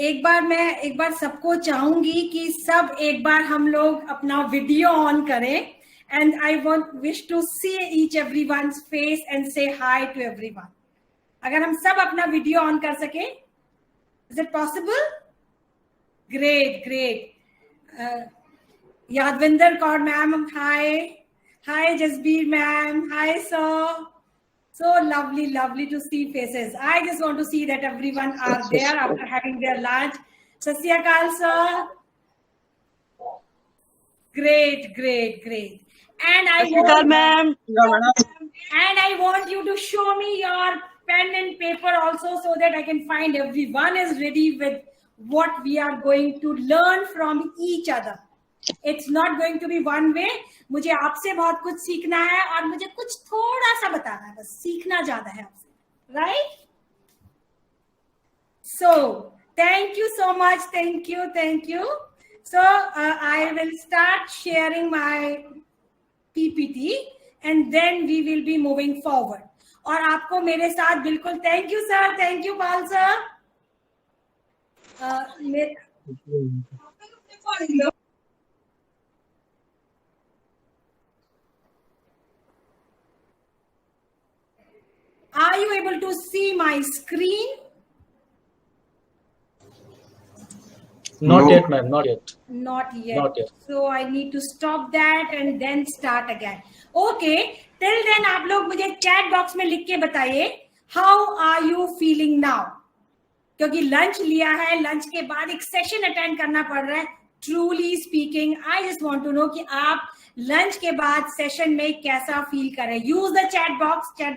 एक बार सबको चाहूंगी कि सब एक बार हम लोग अपना वीडियो ऑन करें, and I wish to see each everyone's face and say hi to everyone. अगर हम सब अपना वीडियो ऑन कर सके, is it possible? Great great. Yadvinder Kaur ma'am, hi. Hi Jasbir ma'am, hi sir. So lovely to see faces. I just want to see that everyone are there after having their lunch. Sat Sri Akal, sir. Great. And I want you to show me your pen and paper also, so that I can find everyone is ready with what we are going to learn from each other. It's not going to be one way. मुझे आपसे बहुत कुछ सीखना है और मुझे कुछ थोड़ा सा बताना है, बस सीखना ज्यादा है आपसे, right? So thank you so much. Thank you. So I will start sharing my PPT and then we will be moving forward. और आपको मेरे साथ बिल्कुल, thank you sir, thank you Pal sir. Are you able to see my screen? Not yet, ma'am. Not yet. So I need to stop that and then start again. Okay. Till then आप लोग मुझे chat box में लिख के बताइए, how are you feeling now? क्योंकि lunch लिया है, लंच के बाद एक सेशन अटेंड करना पड़ रहा है। Truly speaking, I just want to know कि आप लंच के बाद सेशन में कैसा फील कर रहे हैं। यूज द चैट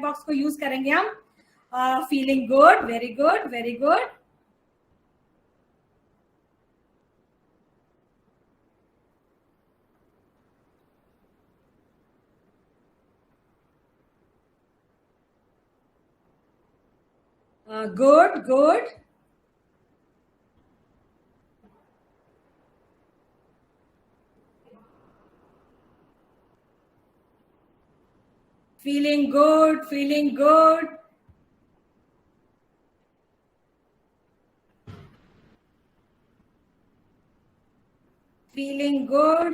बॉक्स को यूज करेंगे हम। Feeling good, very good. Good. Feeling good. Feeling good.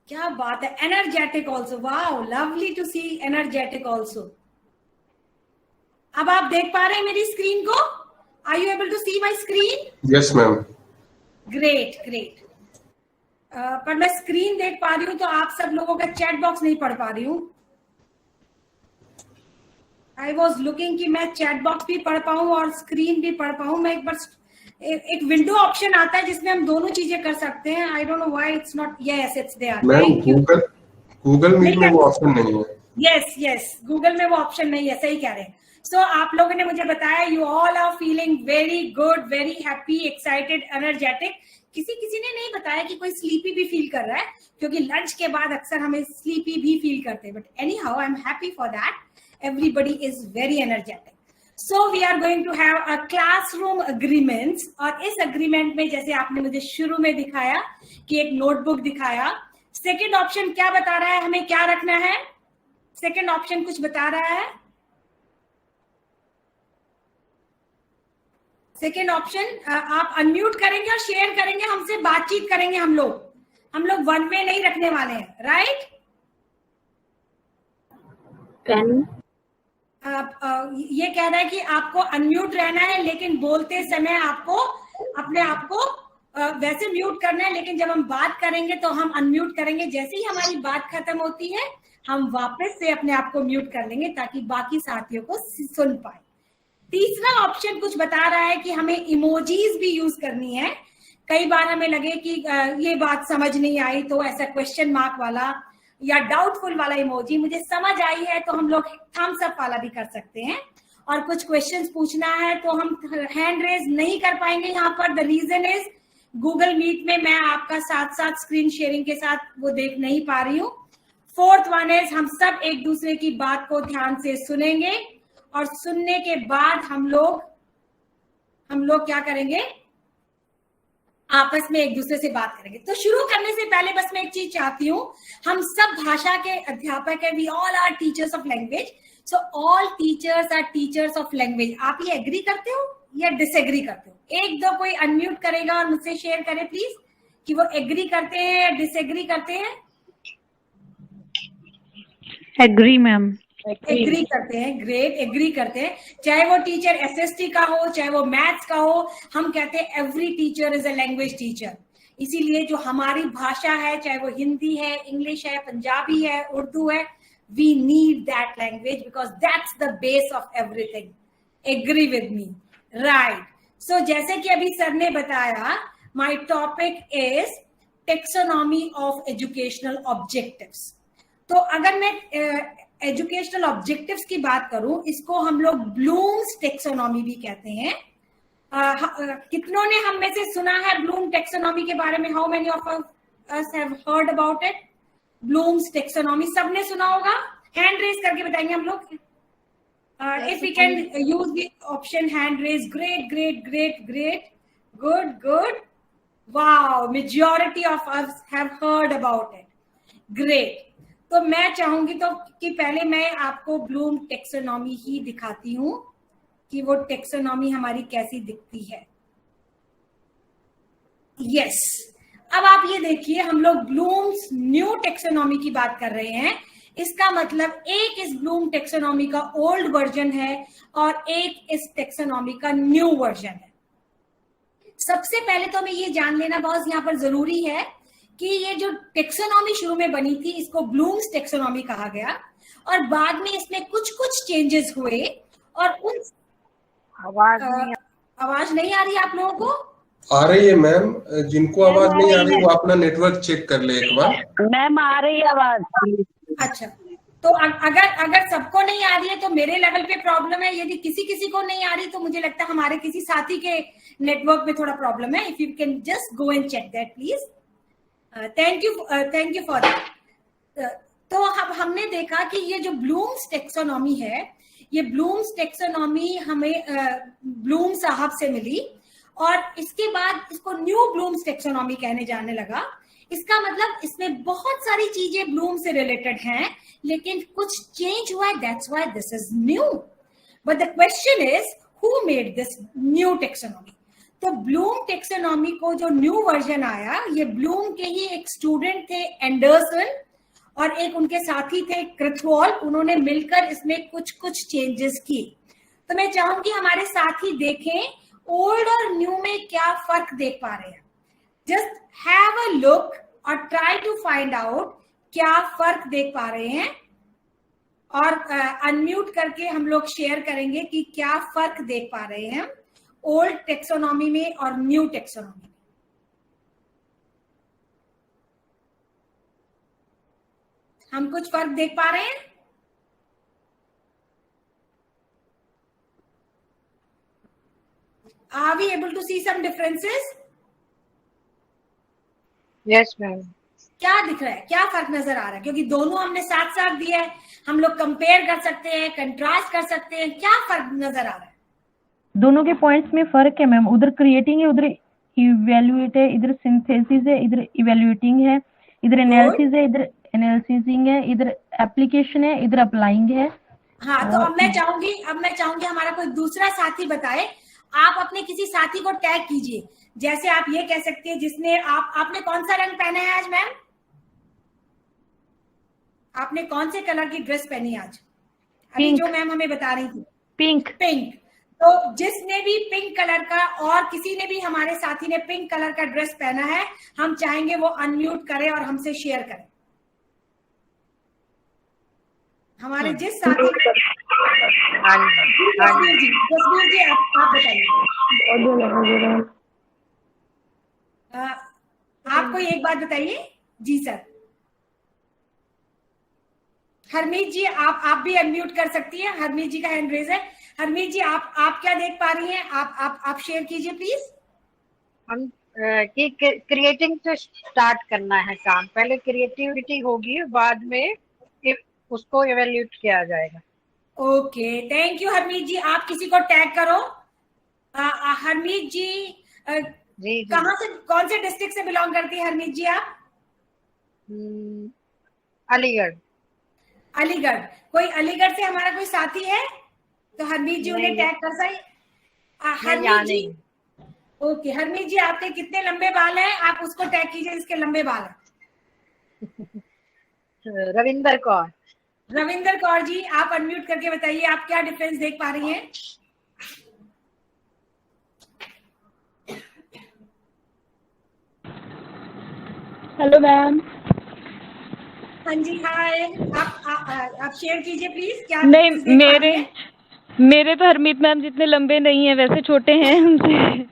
क्या बात है। Energetic also. Wow, lovely to see energetic also. अब आप देख पा रहे हैं मेरी स्क्रीन को? Are you able to see my screen? Yes, ma'am. Great. पर मैं स्क्रीन देख पा रही हूँ, तो आप सब लोगों का चैट बॉक्स नहीं पढ़ पा रही हूँ। आई वॉज लुकिंग कि मैं चैट बॉक्स भी पढ़ पाऊँ और स्क्रीन भी पढ़ पाऊँ। मैं एक विंडो ऑप्शन आता है जिसमें हम दोनों चीजें कर सकते हैं। I don't know why it's not. Yes, it's there. Google Meet में वो ऑप्शन नहीं है। यस, गूगल में वो ऑप्शन नहीं है, सही कह रहे हैं। सो आप लोगों ने मुझे बताया you all are feeling very good, very happy, excited, energetic. किसी ने नहीं बताया कि कोई स्लीपी भी फील कर रहा है, क्योंकि लंच के बाद अक्सर हमें स्लीपी भी फील करते हैं। But anyhow, I am happy for that. Everybody is very energetic. So we are going to have a classroom agreements. और इस अग्रीमेंट में, जैसे आपने मुझे शुरू में दिखाया कि एक नोटबुक दिखाया, सेकेंड ऑप्शन क्या बता रहा है, हमें क्या रखना है? सेकेंड ऑप्शन कुछ बता रहा है? सेकेंड ऑप्शन, आप अनम्यूट करेंगे और शेयर करेंगे, हमसे बातचीत करेंगे। हम लोग वन वे नहीं रखने वाले हैं, राइट? ये कह रहा है कि आपको अनम्यूट रहना है, लेकिन बोलते समय आपको अपने आप को वैसे म्यूट करना है, लेकिन जब हम बात करेंगे तो हम अनम्यूट करेंगे। जैसे ही हमारी बात खत्म होती है, हम वापस से अपने आप को म्यूट कर लेंगे ताकि बाकी साथियों को सुन पाए। तीसरा ऑप्शन कुछ बता रहा है कि हमें इमोजीज भी यूज करनी है। कई बार हमें लगे कि ये बात समझ नहीं आई, तो ऐसा क्वेश्चन मार्क वाला या डाउटफुल वाला इमोजी। मुझे समझ आई है तो हम लोग थम्स अप वाला भी कर सकते हैं। और कुछ क्वेश्चंस पूछना है तो हम हैंड रेज नहीं कर पाएंगे यहाँ पर। The reason is Google Meet में मैं आपका साथ स्क्रीन शेयरिंग के साथ वो देख नहीं पा रही हूँ। फोर्थ वन इज हम सब एक दूसरे की बात को ध्यान से सुनेंगे, और सुनने के बाद हम लोग क्या करेंगे, आपस में एक दूसरे से बात करेंगे। तो शुरू करने से पहले बस मैं एक चीज चाहती हूँ, हम सब भाषा के अध्यापक है, we all are teachers of language. So all teachers are teachers of language. आप ये एग्री करते हो या डिसएग्री करते हो? एक दो कोई अनम्यूट करेगा और मुझसे शेयर करे प्लीज कि वो एग्री करते हैं या डिसएग्री करते हैं। Agree ma'am. एग्री करते हैं, ग्रेट, एग्री करते हैं। चाहे वो टीचर एसएसटी का हो, चाहे वो मैथ्स का हो, हम कहते हैं every teacher is a language teacher. इसीलिए जो हमारी भाषा है, चाहे वो हिंदी है, इंग्लिश है, पंजाबी है, उर्दू है, we need that language because that's the base of everything. Agree with me, right? So जैसे कि अभी सर ने बताया, my topic is taxonomy of educational objectives. तो अगर मैं एजुकेशनल ऑब्जेक्टिव्स की बात करूं, इसको हम लोग ब्लूम्स टेक्सोनॉमी भी कहते हैं। कितनों ने हम में से सुना है ब्लूम टेक्सोनॉमी के बारे में? How many of us have heard about it? Bloom's taxonomy सबने सुना होगा? हैंड रेज करके बताएंगे हम लोग। If we can use the option hand raise, great great great great, good good, wow, majority of us have heard about it, great. तो मैं चाहूंगी तो कि पहले मैं आपको ब्लूम टेक्सोनॉमी ही दिखाती हूं कि वो टेक्सोनॉमी हमारी कैसी दिखती है। यस, अब आप ये देखिए, हम लोग ब्लूम्स न्यू टेक्सोनॉमी की बात कर रहे हैं। इसका मतलब एक इस ब्लूम टेक्सोनॉमी का ओल्ड वर्जन है और एक इस टेक्सोनॉमी का न्यू वर्जन है। सबसे पहले तो हमें ये जान लेना बहुत यहाँ पर जरूरी है कि ये जो टेक्सोनॉमी शुरू में बनी थी, इसको ब्लूम्स टेक्सोनॉमी कहा गया और बाद में इसमें कुछ कुछ चेंजेस हुए। और उन आवाज नहीं आ रही आप लोगों को? आ रही है मैम। जिनको आवाज नहीं आ रही वो अपना नेटवर्क चेक कर ले एक बार। मैम आ रही है आवाज। अच्छा, तो अगर सबको नहीं आ रही है तो मेरे लेवल पे प्रॉब्लम है। यदि किसी किसी को नहीं आ रही तो मुझे लगता है हमारे किसी साथी के नेटवर्क में थोड़ा प्रॉब्लम है। If you can just go and check that please. Thank you for that. तो हमने देखा कि ये जो ब्लूम्स टेक्सोनॉमी है, ये ब्लूम्स टेक्सोनॉमी हमें ब्लूम साहब से मिली और इसके बाद इसको न्यू ब्लूम्स टेक्सोनॉमी कहने जाने लगा। इसका मतलब इसमें बहुत सारी चीजें ब्लूम से रिलेटेड हैं, लेकिन कुछ चेंज हुआ है, that's why this is new. But the question is who made this new taxonomy? तो ब्लूम टेक्सोनॉमी को जो न्यू वर्जन आया, ये ब्लूम के ही एक स्टूडेंट थे एंडरसन और एक उनके साथी थे कृथवॉल, उन्होंने मिलकर इसमें कुछ कुछ चेंजेस की। तो मैं चाहूंगी हमारे साथी देखें ओल्ड और न्यू में क्या फर्क देख पा रहे हैं। जस्ट हैव अ लुक और ट्राई टू फाइंड आउट क्या फर्क देख पा रहे हैं और अनम्यूट करके हम लोग शेयर करेंगे कि क्या फर्क देख पा रहे हैं ओल्ड टेक्सोनॉमी में और न्यू टेक्सोनॉमी में। हम कुछ फर्क देख पा रहे हैं? Are we able to see some differences? Yes ma'am. क्या दिख रहा है, क्या फर्क नजर आ रहा है? क्योंकि दोनों हमने साथ साथ दिया है, हम लोग कंपेयर कर सकते हैं, कंट्रास्ट कर सकते हैं। क्या फर्क नजर आ रहा है? दोनों के पॉइंट्स में फर्क है मैम। उधर क्रिएटिंग है, उधर इवैल्यूएट है, इधर सिंथेसिस है, इधर इवैल्यूएटिंग है, इधर एनालिसिस है, इधर एनालिसिसिंग है, इधर एप्लीकेशन है, इधर अप्लाइंग है। हाँ, तो अब मैं चाहूंगी हमारा कोई दूसरा साथी बताए। आप अपने किसी साथी को टैग कीजिए। जैसे आप ये कह सकते हैं जिसने आपने कौन सा रंग पहना है आज मैम? आपने कौन से कलर की ड्रेस पहनी आज? अभी जो मैम हमें बता रही थी, पिंक। तो जिसने भी पिंक कलर का और किसी ने भी हमारे साथी ने पिंक कलर का ड्रेस पहना है, हम चाहेंगे वो अनम्यूट करे और हमसे शेयर करें। हमारे जिस साथी जसवीर जी आप बताइए। आप कोई एक बात बताइए। जी सर। हरमीत जी आप भी अनम्यूट कर सकती हैं। हरमीत जी का हैंड रेज है। हरमीत जी आप क्या देख पा रही हैं? आप शेयर कीजिए प्लीज। हम कि क्रिएटिंग से स्टार्ट करना है काम। पहले क्रिएटिविटी होगी, बाद में उसको इवैल्यूएट किया जाएगा। ओके, थैंक यू हरमीत जी। आप किसी को टैग करो। हरमीत जी जी कहाँ से, कौन से डिस्ट्रिक्ट से बिलोंग करती है हरमीत जी आप? अलीगढ़। अलीगढ़, कोई अलीगढ़ से हमारा कोई साथी है तो हरमीत जी उन्हें टैग कर सही। हरमीत जी, ओके हरमीत जी, आपके कितने लंबे बाल हैं, आप उसको टैग कीजिए जिसके लंबे बाल हैं। रविंदर कौर। रविंदर कौर जी, आप अनम्यूट करके बताइए आप क्या डिफरेंस देख पा रही हैं। Hello ma'am. हाँ जी, हाय, आप शेयर कीजिए प्लीज, क्या नहीं, difference देख पा रही हैं? मेरे तो हरमीत मैम जितने लंबे नहीं है, वैसे छोटे हैं हमसे।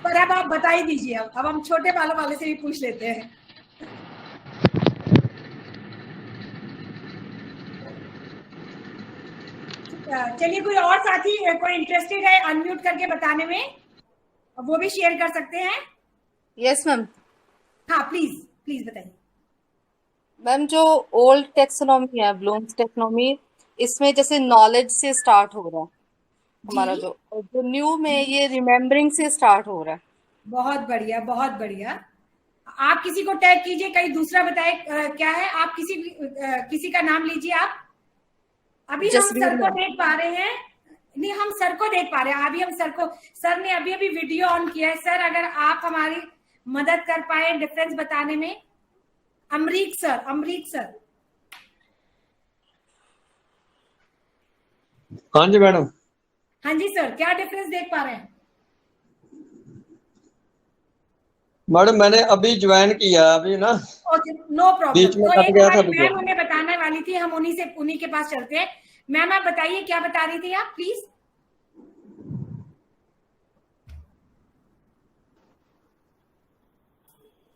पर अब आप बता ही दीजिए, अब हम छोटे बालों वाले से भी पूछ लेते हैं। चलिए, कोई और साथी कोई इंटरेस्टेड है अनम्यूट करके बताने में, वो भी शेयर कर सकते हैं। Yes ma'am. हाँ प्लीज प्लीज बताइए। मैम जो ओल्ड टेक्सोनॉमी है, ब्लूम्स टेक्सोनॉमी, इसमें जैसे नॉलेज से स्टार्ट हो रहा है हमारा, जो न्यू में ये रिमेम्बरिंग से स्टार्ट हो रहा है। बहुत बढ़िया, बहुत बढ़िया। आप किसी को टैग कीजिए, कहीं दूसरा बताए क्या है। आप किसी का नाम लीजिए आप। अभी हम सर को देख पा रहे हैं, नहीं हम सर को देख पा रहे हैं। अभी हम सर ने अभी वीडियो ऑन किया है। सर अगर आप हमारी मदद कर पाए डिफरेंस बताने में। अमरीक सर। हाँ जी मैडम। हाँ जी सर, क्या डिफरेंस देख पा रहे हैं? मैडम मैंने अभी ज्वाइन किया अभी ना। Okay, no problem. बीच में तो कट एक गया था हमारी मैम हमें बताने वाली थी, हम उन्हीं के पास चलते हैं। मैम आप बताइए क्या बता रही थी आप, प्लीज।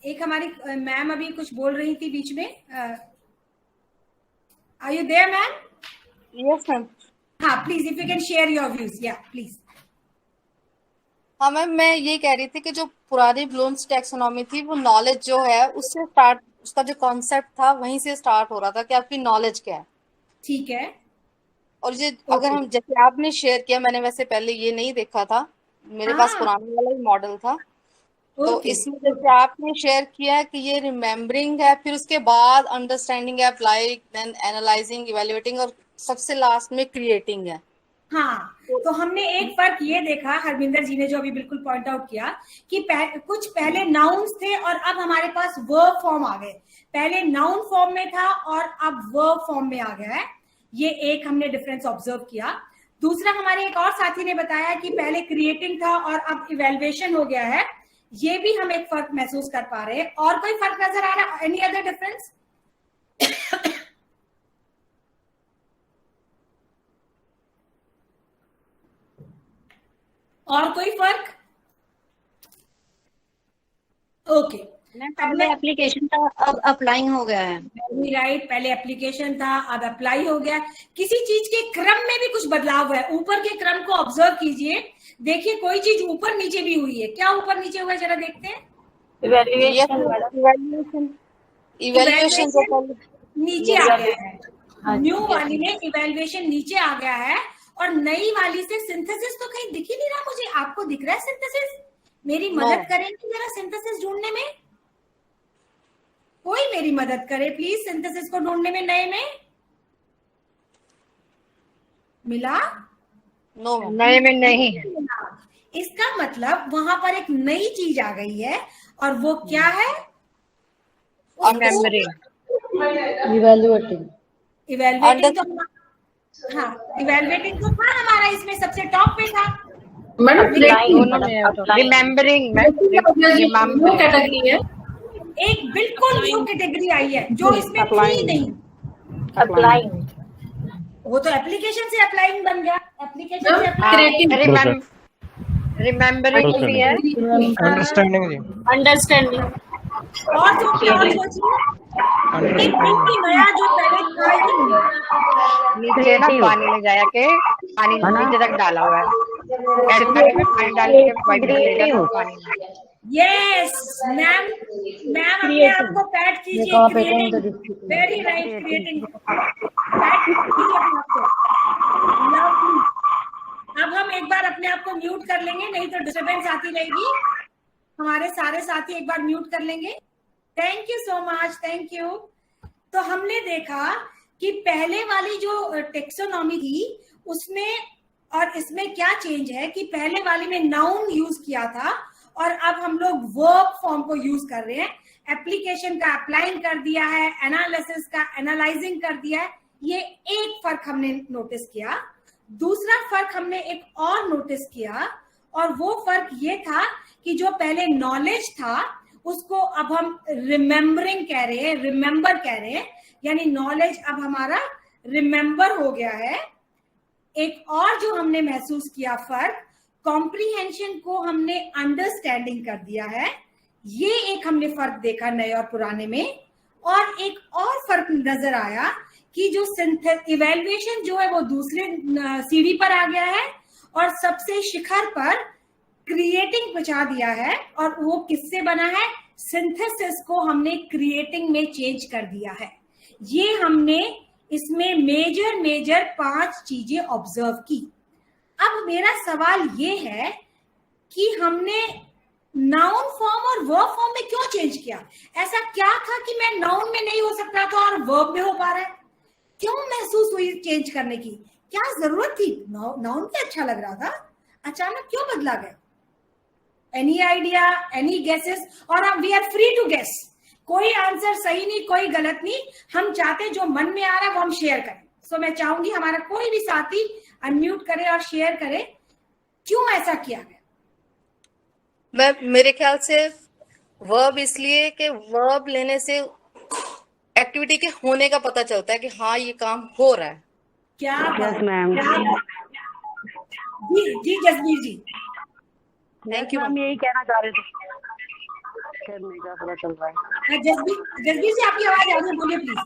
एक हमारी मैम अभी कुछ बोल रही थी बीच में। Are you there ma'am? Yes ma'am. हाँ please, if you can share your views, या प्लीज। हाँ मैम, मैं ये कह रही थी कि जो पुरानी ब्लूम्स टैक्सोनॉमी थी, वो नॉलेज जो है उससे स्टार्ट, उसका जो कॉन्सेप्ट था वहीं से स्टार्ट हो रहा था कि आपकी नॉलेज क्या है। ठीक है। और ये अगर हम, जैसे आपने शेयर किया, मैंने वैसे पहले ये नहीं देखा था, मेरे पास पुराने वाला ही मॉडल था। तो इसमें जैसे आपने शेयर किया कि ये रिमेम्बरिंग है, फिर उसके बाद अंडरस्टैंडिंग है, अप्लाई, देन एनालाइजिंग, इवेल्युएटिंग, और सबसे लास्ट में क्रिएटिंग है। हाँ, तो हमने एक फर्क ये देखा, हरविंदर जी ने जो अभी बिल्कुल पॉइंट आउट किया कि कुछ पहले नाउन्स थे और अब हमारे पास वर्ब फॉर्म आ गए। पहले नाउन फॉर्म में था और अब वर्ब फॉर्म में आ गया है। ये एक हमने डिफरेंस ऑब्जर्व किया। दूसरा, हमारे एक और साथी ने बताया कि पहले क्रिएटिंग था और अब इवेल्युएशन हो गया है। ये भी हम एक फर्क महसूस कर पा रहे हैं। और कोई फर्क नजर आ रहा है? Any other difference? और कोई फर्क? ओके, पहले एप्लीकेशन था, अब अप्लाइंग हो गया है। राइट, पहले एप्लीकेशन था, अब अप्लाई हो गया। किसी चीज के क्रम में भी कुछ बदलाव है। ऊपर के क्रम को ऑब्जर्व कीजिए, देखिए कोई चीज ऊपर नीचे भी हुई है। क्या ऊपर नीचे हुआ है, जरा देखते हैं। इवैल्यूएशन नीचे आ गया है। न्यू वाली में इवैल्यूएशन नीचे आ गया है और नई वाली से सिंथेसिस तो कहीं दिख ही नहीं रहा मुझे। आपको दिख रहा है सिंथेसिस? मेरी मदद करेंगे जरा सिंथेसिस ढूंढने में? कोई मेरी मदद करे प्लीज सिंथेसिस को ढूंढने में। नए में मिला? नो, नए में नहीं। इसका मतलब वहां पर एक नई चीज आ गई है और वो क्या है? इवैल्यूएटिंग। इवैल्यूएटिंग तो, हाँ इवैल्यूएटिंग तो था हमारा, इसमें सबसे टॉप पे था। रिमेम्बरिंग कैटेगरी है, एक बिल्कुल न्यू कैटेगरी आई है जो इसमें थी नहीं। अप्लाइंग, वो तो एप्लीकेशन से अप्लाइंग बन गया। एप्लीकेशन से रिमेम्बरिंग भी है, अंडरस्टैंडिंग और सोचिए एक बिल्कुल नया जो पहले था ही नहीं। नीचे ना पानी में जाया के पानी नीचे तक डाला हुआ है। ऐड करके में पानी डाल के वाइट करेगा पानी में। यस मैम, मैम अपने आप को पैट कीजिए। Creating, very right, creating PAT कीजिए अपने आप को। लवली। अब हम एक बार अपने आप को म्यूट कर लेंगे, नहीं तो डिस्टर्बेंस आती रहेगी। हमारे सारे साथी एक बार म्यूट कर लेंगे। Thank you so much, thank you. तो हमने देखा कि पहले वाली जो टेक्सोनॉमी थी उसमें और इसमें क्या चेंज है कि पहले वाली में नाउन यूज किया था और अब हम लोग वर्ब फॉर्म को यूज कर रहे हैं। एप्लीकेशन का अप्लाइंग कर दिया है, एनालिसिस का एनालाइजिंग कर दिया है। ये एक फर्क हमने नोटिस किया। दूसरा फर्क हमने एक और नोटिस किया और वो फर्क ये था कि जो पहले नॉलेज था उसको अब हम रिमेम्बरिंग कह रहे हैं, रिमेम्बर कह रहे हैं, यानी नॉलेज अब हमारा रिमेम्बर हो गया है। एक और जो हमने महसूस किया फर्क, कॉम्प्रीहेंशन को हमने अंडरस्टैंडिंग कर दिया है। ये एक हमने फर्क देखा नए और पुराने में। और एक और फर्क नजर आया कि जो इवैल्यूएशन जो है वो दूसरे सीढ़ी पर आ गया है और सबसे शिखर पर क्रिएटिंग पहुंचा दिया है। और वो किससे बना है? सिंथेसिस को हमने क्रिएटिंग में चेंज कर दिया है। ये हमने इसमें मेजर 5 चीजें ऑब्जर्व की। अब मेरा सवाल ये है कि हमने नाउन फॉर्म और वर्ब फॉर्म में क्यों चेंज किया? ऐसा क्या था कि मैं नाउन में नहीं हो सकता था और वर्ब में हो पा रहा है? क्यों महसूस हुई चेंज करने की? क्या जरूरत थी? नाउन पे अच्छा लग रहा था, अचानक क्यों बदला गया? Any idea, any guesses? और हम we are free to guess. कोई आंसर सही नहीं, कोई गलत नहीं। हम चाहते जो मन में आ रहा है वो हम शेयर करें। सो मैं चाहूंगी हमारा कोई भी साथी अनम्यूट करे और शेयर करे क्यों ऐसा किया गया। मेरे ख्याल से वर्ब इसलिए कि वर्ब लेने से एक्टिविटी के होने का पता चलता है कि हाँ ये काम हो रहा है। क्या यस मैम। जी जसबीर जी, थैंक यू। हम यही कहना चाह रहे थे, करने का पता चल रहा है। जसबीर जी आपकी आवाज आ रही है, बोलिए प्लीज।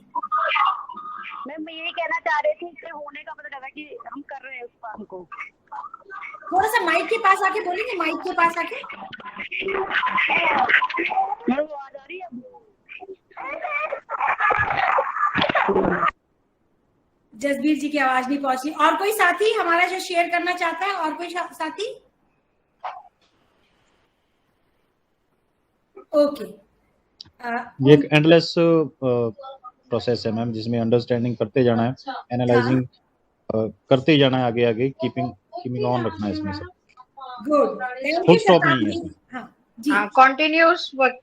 मैम मैं यही कहना चाह रही थी कि होने का पता चला कि हम कर रहे हैं उस काम को। थोड़ा सा माइक के पास आके बोलेंगे, माइक के पास आके। मैम आवाज आ रही है? जसबीर जी की आवाज नहीं पहुंची। और कोई साथी हमारा जो शेयर करना चाहता है? और कोई साथी? ओके। ये एक एंडलेस प्रोसेस है मैम, जिसमें अंडरस्टैंडिंग करते जाना है, एनालाइजिंग करते जाना है, आगे आगे कीपिंग ऑन रखना है इसमें से। गुड, फुल स्टॉप नहीं है इसमें। हाँ जी, कंटिन्यूअस वर्क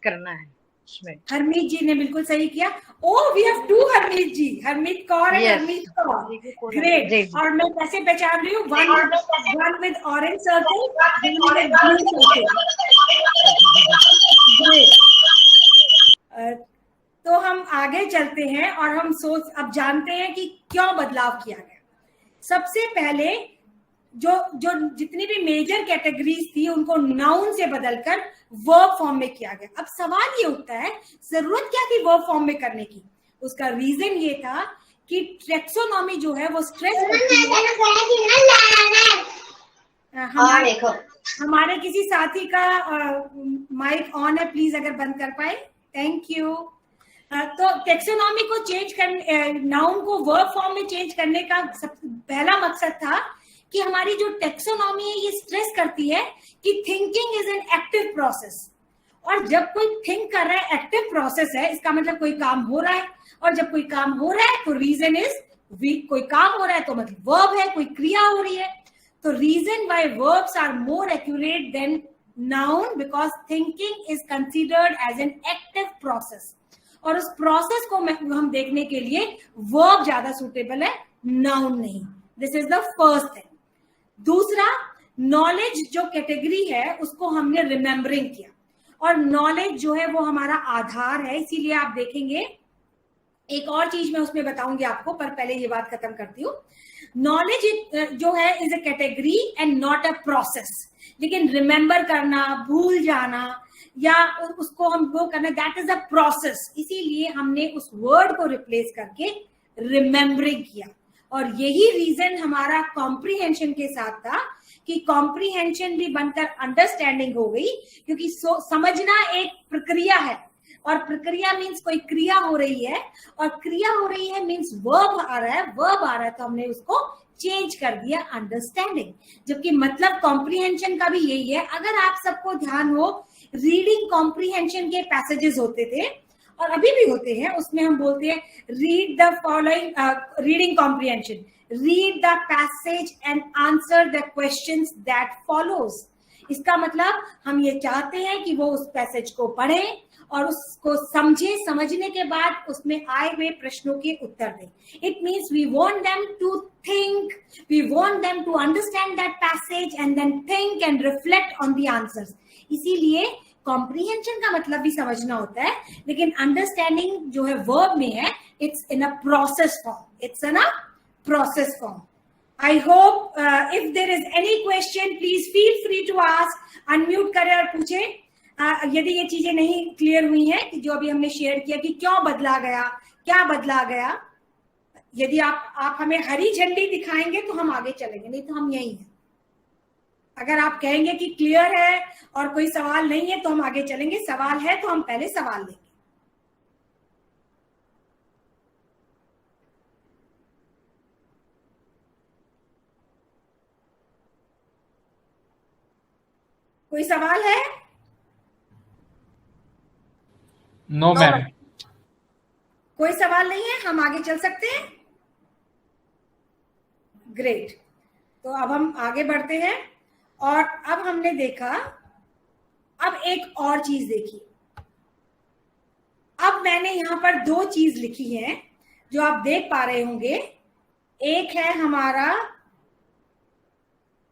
करना है इसमें। हरमीत जी ने बिल्कुल सही किया। Oh we have 2 Harmeet ji, Harmeet Kaur and Harmeet Kaur. Great. और मैं कैसे पहचान रही हूँ? One with orange circle, one with blue circle. तो हम आगे चलते हैं और हम अब जानते हैं कि क्यों बदलाव किया गया। सबसे पहले जो जितनी भी मेजर कैटेगरीज थी उनको नाउन से बदलकर वर्ब फॉर्म में किया गया। अब सवाल ये उठता है, जरूरत क्या थी वर्ब फॉर्म में करने की? उसका रीजन ये था कि टेक्सोनॉमी जो है वो स्ट्रेस करती है। हमारे किसी साथी का माइक ऑन है, प्लीज अगर बंद कर पाए, थैंक यू। तो टेक्सोनॉमी को चेंज करने, नाउन को वर्ब फॉर्म में चेंज करने का पहला मकसद था कि हमारी जो टेक्सोनॉमी है ये स्ट्रेस करती है कि thinking is an active process. और जब कोई थिंक कर रहा है, एक्टिव प्रोसेस है, इसका मतलब कोई काम हो रहा है। और जब कोई काम हो रहा है तो रीजन इज कोई काम हो रहा है तो मतलब वर्ब है, कोई क्रिया हो रही है। तो reason why verbs are more accurate than noun because thinking is considered as an active process. और उस प्रोसेस को हम देखने के लिए वर्ब ज्यादा सुटेबल है, नाउन नहीं। This is the first thing. दूसरा, नॉलेज जो कैटेगरी है उसको हमने रिमेम्बरिंग किया। और नॉलेज जो है वो हमारा आधार है, इसीलिए आप देखेंगे एक और चीज मैं उसमें बताऊंगी आपको, पर पहले ये बात खत्म करती हूँ। नॉलेज जो है is a category and not a process. लेकिन रिमेम्बर करना, भूल जाना या उसको हम वो करना, दैट इज अ प्रोसेस। इसीलिए हमने उस वर्ड को रिप्लेस करके रिमेम्बरिंग किया। और यही रीजन हमारा कॉम्प्रीहेंशन के साथ था कि कॉम्प्रीहेंशन भी बनकर अंडरस्टैंडिंग हो गई, क्योंकि समझना एक प्रक्रिया है और प्रक्रिया मीन्स कोई क्रिया हो रही है, और क्रिया हो रही है मीन्स वर्ब आ रहा है, वर्ब आ रहा है तो हमने उसको चेंज कर दिया अंडरस्टैंडिंग। जबकि मतलब कॉम्प्रीहेंशन का भी यही है। अगर आप सबको ध्यान हो, रीडिंग कॉम्प्रीहेंशन के पैसेजेस होते थे और अभी भी होते हैं, उसमें हम बोलते हैं read the following, reading comprehension, read the passage and answer the questions that follows. इसका मतलब हम ये चाहते हैं कि वो उस पैसेज को पढ़ें और उसको समझे, समझने के बाद उसमें आए हुए प्रश्नों के उत्तर दें। It means we want them to think, we want them to understand that passage and then think and reflect on the answers. इसीलिए कॉम्प्रिहेंशन का मतलब भी समझना होता है, लेकिन अंडरस्टैंडिंग जो है वर्ब में है, it's in a process form, it's in a process form. I hope if there is any question, please feel free to ask, unmute करें और पूछें। यदि ये चीजें नहीं क्लियर हुई हैं कि जो अभी हमने शेयर किया कि क्यों बदला गया, क्या बदला गया, यदि आप हमें हरी झंडी दिखाएंगे तो हम आगे चलेंगे, नहीं तो हम यही हैं। अगर आप कहेंगे कि क्लियर है और कोई सवाल नहीं है तो हम आगे चलेंगे, सवाल है तो हम पहले सवाल लेंगे। कोई सवाल है? No ma'am. कोई सवाल नहीं है, हम आगे चल सकते हैं। ग्रेट, तो अब हम आगे बढ़ते हैं। और अब हमने देखा, अब एक और चीज देखी। अब मैंने यहां पर दो चीज लिखी है जो आप देख पा रहे होंगे। एक है हमारा,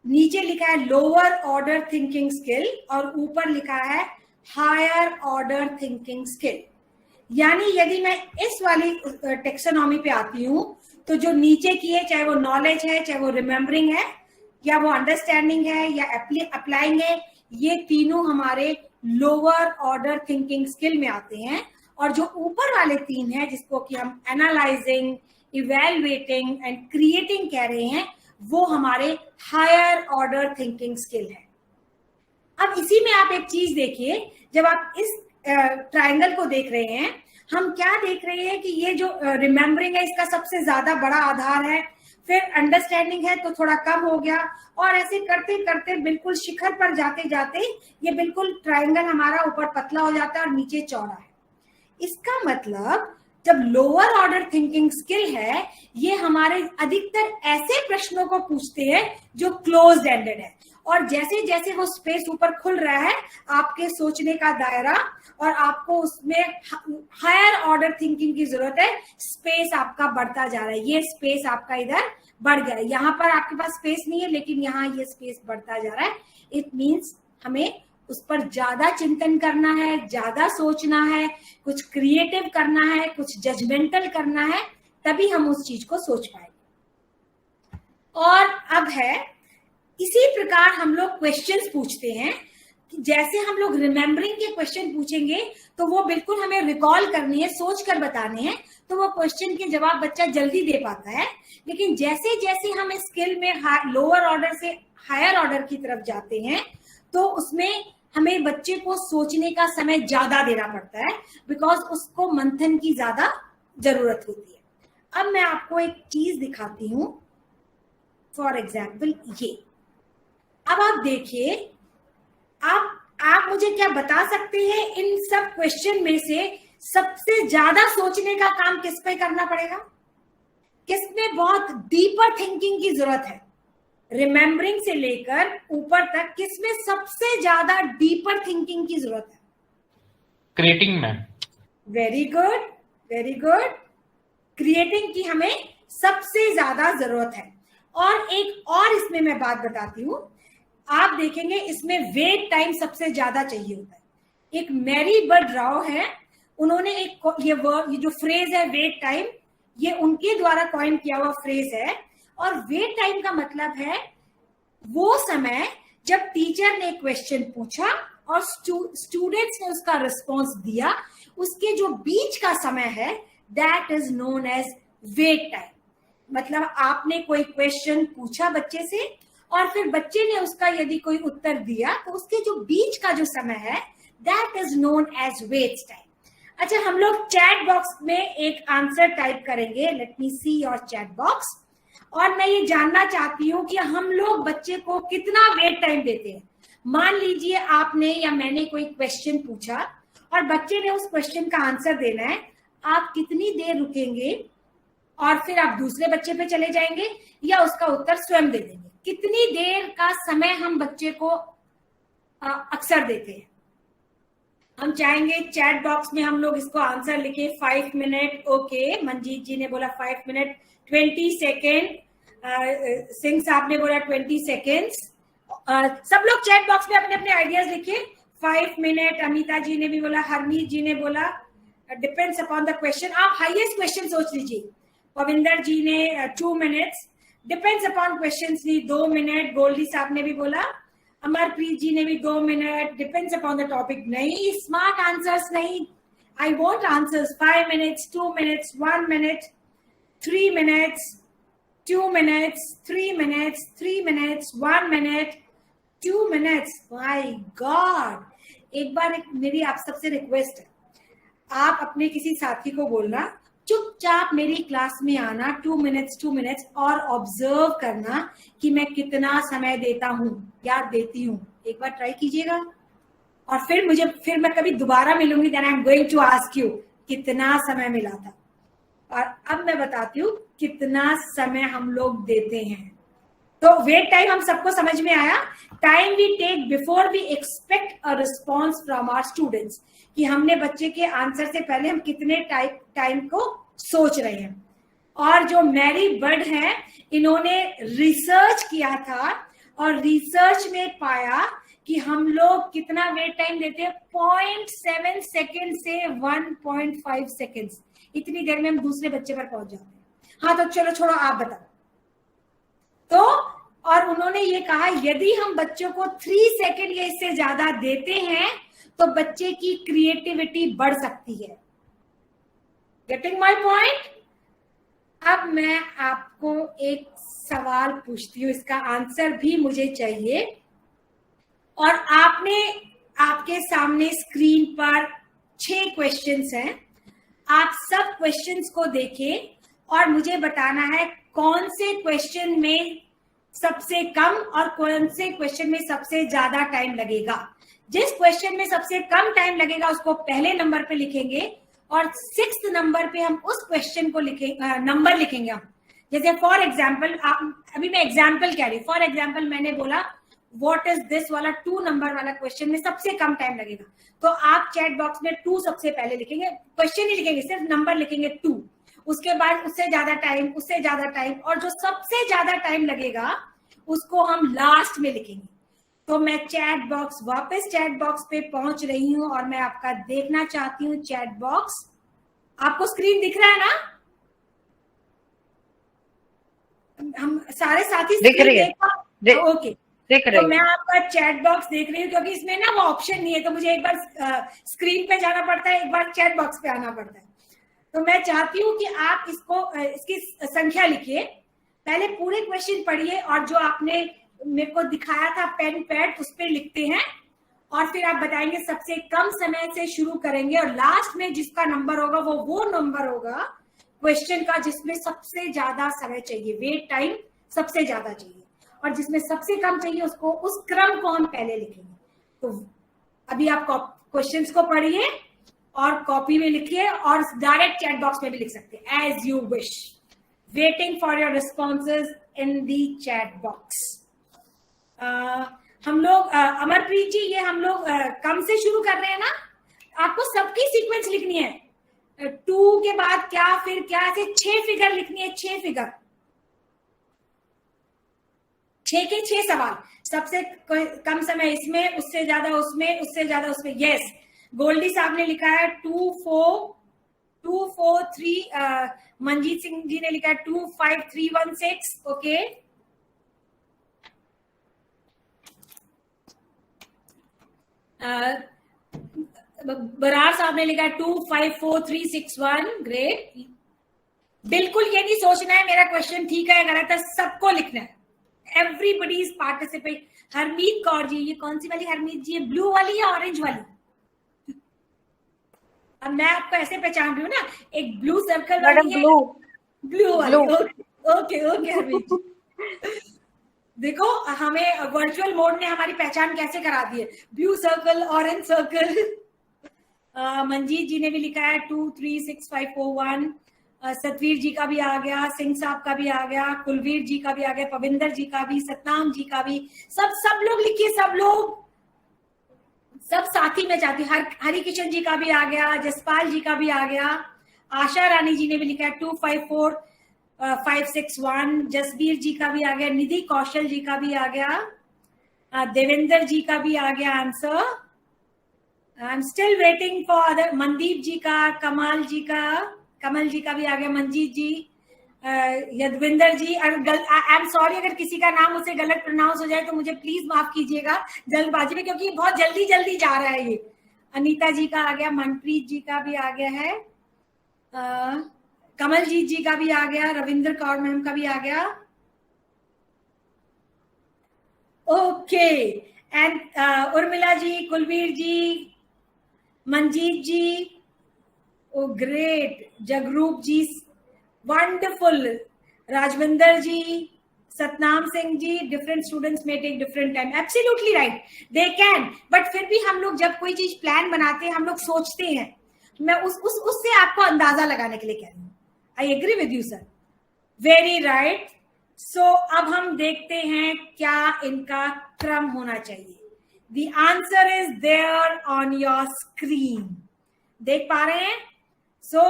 नीचे लिखा है लोअर ऑर्डर थिंकिंग स्किल और ऊपर लिखा है हायर ऑर्डर थिंकिंग स्किल। यानी यदि मैं इस वाली टेक्सोनॉमी पे आती हूं तो जो नीचे की है, चाहे वो नॉलेज है, चाहे वो रिमेम्बरिंग है, या वो अंडरस्टैंडिंग है, या अप्लाइंग है, ये तीनों हमारे लोअर ऑर्डर थिंकिंग स्किल में आते हैं। और जो ऊपर वाले तीन हैं जिसको कि हम एनालाइजिंग, इवैल्यूएटिंग एंड क्रिएटिंग कह रहे हैं, वो हमारे हायर ऑर्डर थिंकिंग स्किल है। अब इसी में आप एक चीज देखिए, जब आप इस ट्रायंगल को देख रहे हैं, हम क्या देख रहे हैं कि ये जो रिमेम्बरिंग है इसका सबसे ज्यादा बड़ा आधार है, फिर अंडरस्टैंडिंग है तो थोड़ा कम हो गया, और ऐसे करते करते बिल्कुल शिखर पर जाते जाते ये बिल्कुल ट्रायंगल हमारा ऊपर पतला हो जाता है और नीचे चौड़ा है। इसका मतलब जब लोअर ऑर्डर थिंकिंग स्किल है, ये हमारे अधिकतर ऐसे प्रश्नों को पूछते हैं जो क्लोज्ड एंडेड है, और जैसे जैसे वो स्पेस ऊपर खुल रहा है आपके सोचने का दायरा, और आपको उसमें हायर ऑर्डर थिंकिंग की जरूरत है, स्पेस आपका बढ़ता जा रहा है। ये स्पेस आपका इधर बढ़ गया है, यहाँ पर आपके पास स्पेस नहीं है लेकिन यहाँ ये स्पेस बढ़ता जा रहा है। इट मीन्स हमें उस पर ज्यादा चिंतन करना है, ज्यादा सोचना है, कुछ क्रिएटिव करना है, कुछ जजमेंटल करना है, तभी हम उस चीज को सोच पाएंगे। और अब है, इसी प्रकार हम लोग क्वेश्चंस पूछते हैं। जैसे हम लोग रिमेम्बरिंग के क्वेश्चन पूछेंगे तो वो बिल्कुल हमें रिकॉल करनी है, सोच कर बताने हैं, तो वो क्वेश्चन के जवाब बच्चा जल्दी दे पाता है। लेकिन जैसे जैसे हम इस स्किल में लोअर ऑर्डर से हायर ऑर्डर की तरफ जाते हैं तो उसमें हमें बच्चे को सोचने का समय ज्यादा देना पड़ता है, बिकॉज उसको मंथन की ज्यादा जरूरत होती है। अब मैं आपको एक चीज दिखाती हूं, फॉर एग्जाम्पल ये। अब आप देखिए, आप मुझे क्या बता सकते हैं, इन सब क्वेश्चन में से सबसे ज्यादा सोचने का काम किस पे करना पड़ेगा, किसमें बहुत डीपर थिंकिंग की जरूरत है? रिमेम्बरिंग से लेकर ऊपर तक किसमें सबसे ज्यादा डीपर थिंकिंग की जरूरत है? Creating ma'am. Very good, very good. Creating की हमें सबसे ज्यादा जरूरत है। और एक और इसमें मैं बात बताती हूँ, आप देखेंगे इसमें वेट टाइम सबसे ज्यादा चाहिए होता है। एक मैरी बर्ड राव है, उन्होंने एक ये जो फ्रेज है वेट टाइम, ये उनके द्वारा कॉइन किया हुआ फ्रेज है। और वेट टाइम का मतलब है वो समय जब टीचर ने क्वेश्चन पूछा और स्टूडेंट्स ने उसका रिस्पॉन्स दिया, उसके जो बीच का समय है, that is known as wait time. मतलब आपने कोई क्वेश्चन पूछा बच्चे से और फिर बच्चे ने उसका यदि कोई उत्तर दिया तो उसके जो बीच का जो समय है, that is known as wait time. अच्छा, हम लोग चैट बॉक्स में एक आंसर टाइप करेंगे। Let me see your chat box. और मैं ये जानना चाहती हूँ कि हम लोग बच्चे को कितना वेट टाइम देते हैं। मान लीजिए आपने या मैंने कोई क्वेश्चन पूछा और बच्चे ने उस क्वेश्चन का आंसर देना है। आप कितनी देर रुकेंगे और फिर आप दूसरे बच्चे पे चले जाएंगे या उसका उत्तर स्वयं दे देंगे? कितनी देर का समय हम बच्चे को अक्सर देते हैं? हम चाहेंगे चैट बॉक्स में हम लोग इसको आंसर लिखे 5 मिनट। ओके, मंजीत जी ने बोला 5 मिनट 20 सेकेंड, सिंह साहब ने बोला 20 सेकेंड्स। सब लोग चैट बॉक्स में अपने अपने आइडियाज लिखिए। 5 मिनट अमिता जी ने भी बोला, हरमीत जी ने बोला डिपेंड्स अपॉन द क्वेश्चन। आप हाईएस्ट क्वेश्चन सोच लीजिए। पविंदर जी ने 2 मिनट्स, डिपेंड्स अपॉन क्वेश्चन भी 2 मिनट। गोल्डी साहब ने भी बोला, अमरप्रीत जी ने भी 2 minute, depends upon the topic. नहीं, स्मार्ट आंसर्स नहीं, I want answers. 5 minutes, 2 minutes, 1 minute, 3 minutes, 2 minutes, 3 minutes, 3 minutes, 1 minute, 2 minutes. My God, एक बार मेरी आप सबसे रिक्वेस्ट है, आप अपने किसी साथी को बोलना चुपचाप मेरी क्लास में आना 2 मिनट्स और ऑब्जर्व करना कि मैं कितना समय देता हूँ या देती हूँ। एक बार ट्राई कीजिएगा और फिर मैं कभी दोबारा मिलूंगी, then I am going to ask you कितना समय मिला था। और अब मैं बताती हूँ कितना समय हम लोग देते हैं। तो वेट टाइम हम सबको समझ में आया। Time we take before we expect a response from our students, कि हमने बच्चे के आंसर से पहले हम कितने टाइम को सोच रहे हैं। और जो मैरी बर्ड है, इन्होंने रिसर्च किया था और रिसर्च में पाया कि हम लोग कितना वेट टाइम देते हैं, 0.7 सेकेंड से 1.5 सेकेंड्स। इतनी देर में हम दूसरे बच्चे पर पहुंच जाते हैं। हाँ, तो चलो छोड़ो, आप बताओ। तो और उन्होंने ये कहा यदि हम बच्चों को 3 सेकेंड या इससे ज्यादा देते हैं तो बच्चे की क्रिएटिविटी बढ़ सकती है। Getting my point? अब मैं आपको एक सवाल पूछती हूँ, इसका आंसर भी मुझे चाहिए। और आपके सामने स्क्रीन पर 6 क्वेश्चंस हैं। आप सब क्वेश्चंस को देखें और मुझे बताना है कौन से क्वेश्चन में सबसे कम और कौन से क्वेश्चन में सबसे ज्यादा टाइम लगेगा। जिस क्वेश्चन में सबसे कम टाइम लगेगा उसको पहले नंबर पे लिखेंगे और 6th नंबर पे हम उस क्वेश्चन को नंबर लिखेंगे हम। जैसे फॉर एग्जाम्पल, अभी मैं एग्जाम्पल कह रही हूँ। फॉर एग्जाम्पल मैंने बोला व्हाट इज दिस वाला 2 नंबर वाला क्वेश्चन में सबसे कम टाइम लगेगा, तो आप चैट बॉक्स में 2 सबसे पहले लिखेंगे, क्वेश्चन ही लिखेंगे, सिर्फ नंबर लिखेंगे 2। उसके बाद उससे ज्यादा टाइम और जो सबसे ज्यादा टाइम लगेगा उसको हम लास्ट में लिखेंगे। तो मैं वापस चैट बॉक्स पे पहुंच रही हूं और मैं आपका देखना चाहती हूं चैट बॉक्स। आपको स्क्रीन दिख रहा है ना? हम सारे साथी दिख रही है। ओके, तो मैं आपका चैट बॉक्स देख रही हूँ क्योंकि इसमें ना वो ऑप्शन नहीं है, तो मुझे एक बार स्क्रीन पे जाना पड़ता है, एक बार चैट बॉक्स पे आना पड़ता है। तो मैं चाहती हूँ कि आप इसकी संख्या लिखिए, पहले पूरे क्वेश्चन पढ़िए और जो आपने मेरे को दिखाया था पेन पैड उस पर लिखते हैं और फिर आप बताएंगे सबसे कम समय से शुरू करेंगे और लास्ट में जिसका नंबर होगा वो नंबर होगा क्वेश्चन का जिसमें सबसे ज्यादा समय चाहिए, वेट टाइम सबसे ज्यादा चाहिए, और जिसमें सबसे कम चाहिए उसको उस क्रम को हम पहले लिखेंगे। तो अभी आप क्वेश्चंस को पढ़िए और कॉपी में लिखिए और डायरेक्ट चैट बॉक्स में भी लिख सकते हैं as you wish. Waiting for your responses in the chat box. हम लोग अमरप्रीत जी, ये हम लोग कम से शुरू कर रहे हैं ना? आपको सबकी सीक्वेंस लिखनी है, 2 के बाद क्या फिर क्या, ऐसे 6 फिगर लिखनी है, 6 फिगर, 6 के 6 सवाल, सबसे कम समय इसमें, उससे ज्यादा उसमें, उससे ज्यादा उसमें। यस, गोल्डी साहब ने लिखा है 2 4 3, मंजीत सिंह जी ने लिखा है 2 5 3 1 6। ओके, बरार साहब ने लिखा है 2 5 4 3 6 1। ग्रेट। बिल्कुल ये नहीं सोचना है मेरा क्वेश्चन ठीक है गलत है, सबको लिखना है। Everybody is participate. Harmeet Kaur ji, ये कौन सी वाली हरमीत जी है, ब्लू वाली या ऑरेंज वाली? अब मैं आपको ऐसे पहचान रही हूँ ना, एक ब्लू सर्कल वाली है, ब्लू वाली। ओके हरमीत जी, देखो हमें वर्चुअल मोड ने हमारी पहचान कैसे करा दी है, blue circle, orange circle. Manjeet ji ने भी लिखा है 236541। सतवीर जी का भी आ गया, सिंह साहब का भी आ गया, कुलवीर जी का भी आ गया, पविंदर जी का भी, सतनाम जी का भी। सब लोग लिखिए, सब लोग, सब साथी में चाहती। हरि किशन जी का भी आ गया, जसपाल जी का भी आ गया, आशा रानी जी ने भी लिखा है 254561। जसबीर जी का भी आ गया, निधि कौशल जी का भी आ गया, देवेंद्र जी का भी आ गया answer. I am still waiting for other. Mandeep ji का, कमल जी का भी आ गया, Manjeet ji, Yadvinder ji. I am sorry अगर किसी का नाम मुझसे गलत प्रोनाउंस हो जाए तो मुझे प्लीज माफ कीजिएगा जल्दबाजी में, क्योंकि बहुत जल्दी जल्दी जा रहा है ये। अनीता जी का आ गया, मनप्रीत जी का भी आ गया है, कमलजीत जी का भी आ गया, रविंद्र कौर मैम का भी आ गया। Okay, and Urmila ji, Kulveer ji, Manjeet ji, oh great, Jagroop ji, wonderful, Rajvinder ji, Satnam Singh ji. Different students में take different time, absolutely right, they can, but फिर भी हम लोग जब कोई चीज प्लान बनाते हैं, हम लोग सोचते हैं। मैं उससे आपको अंदाजा लगाने के लिए कह रही हूँ। I agree with you sir, very right. So अब हम देखते हैं क्या इनका क्रम होना चाहिए। The answer is there on your screen, देख पा रहे हैं? सो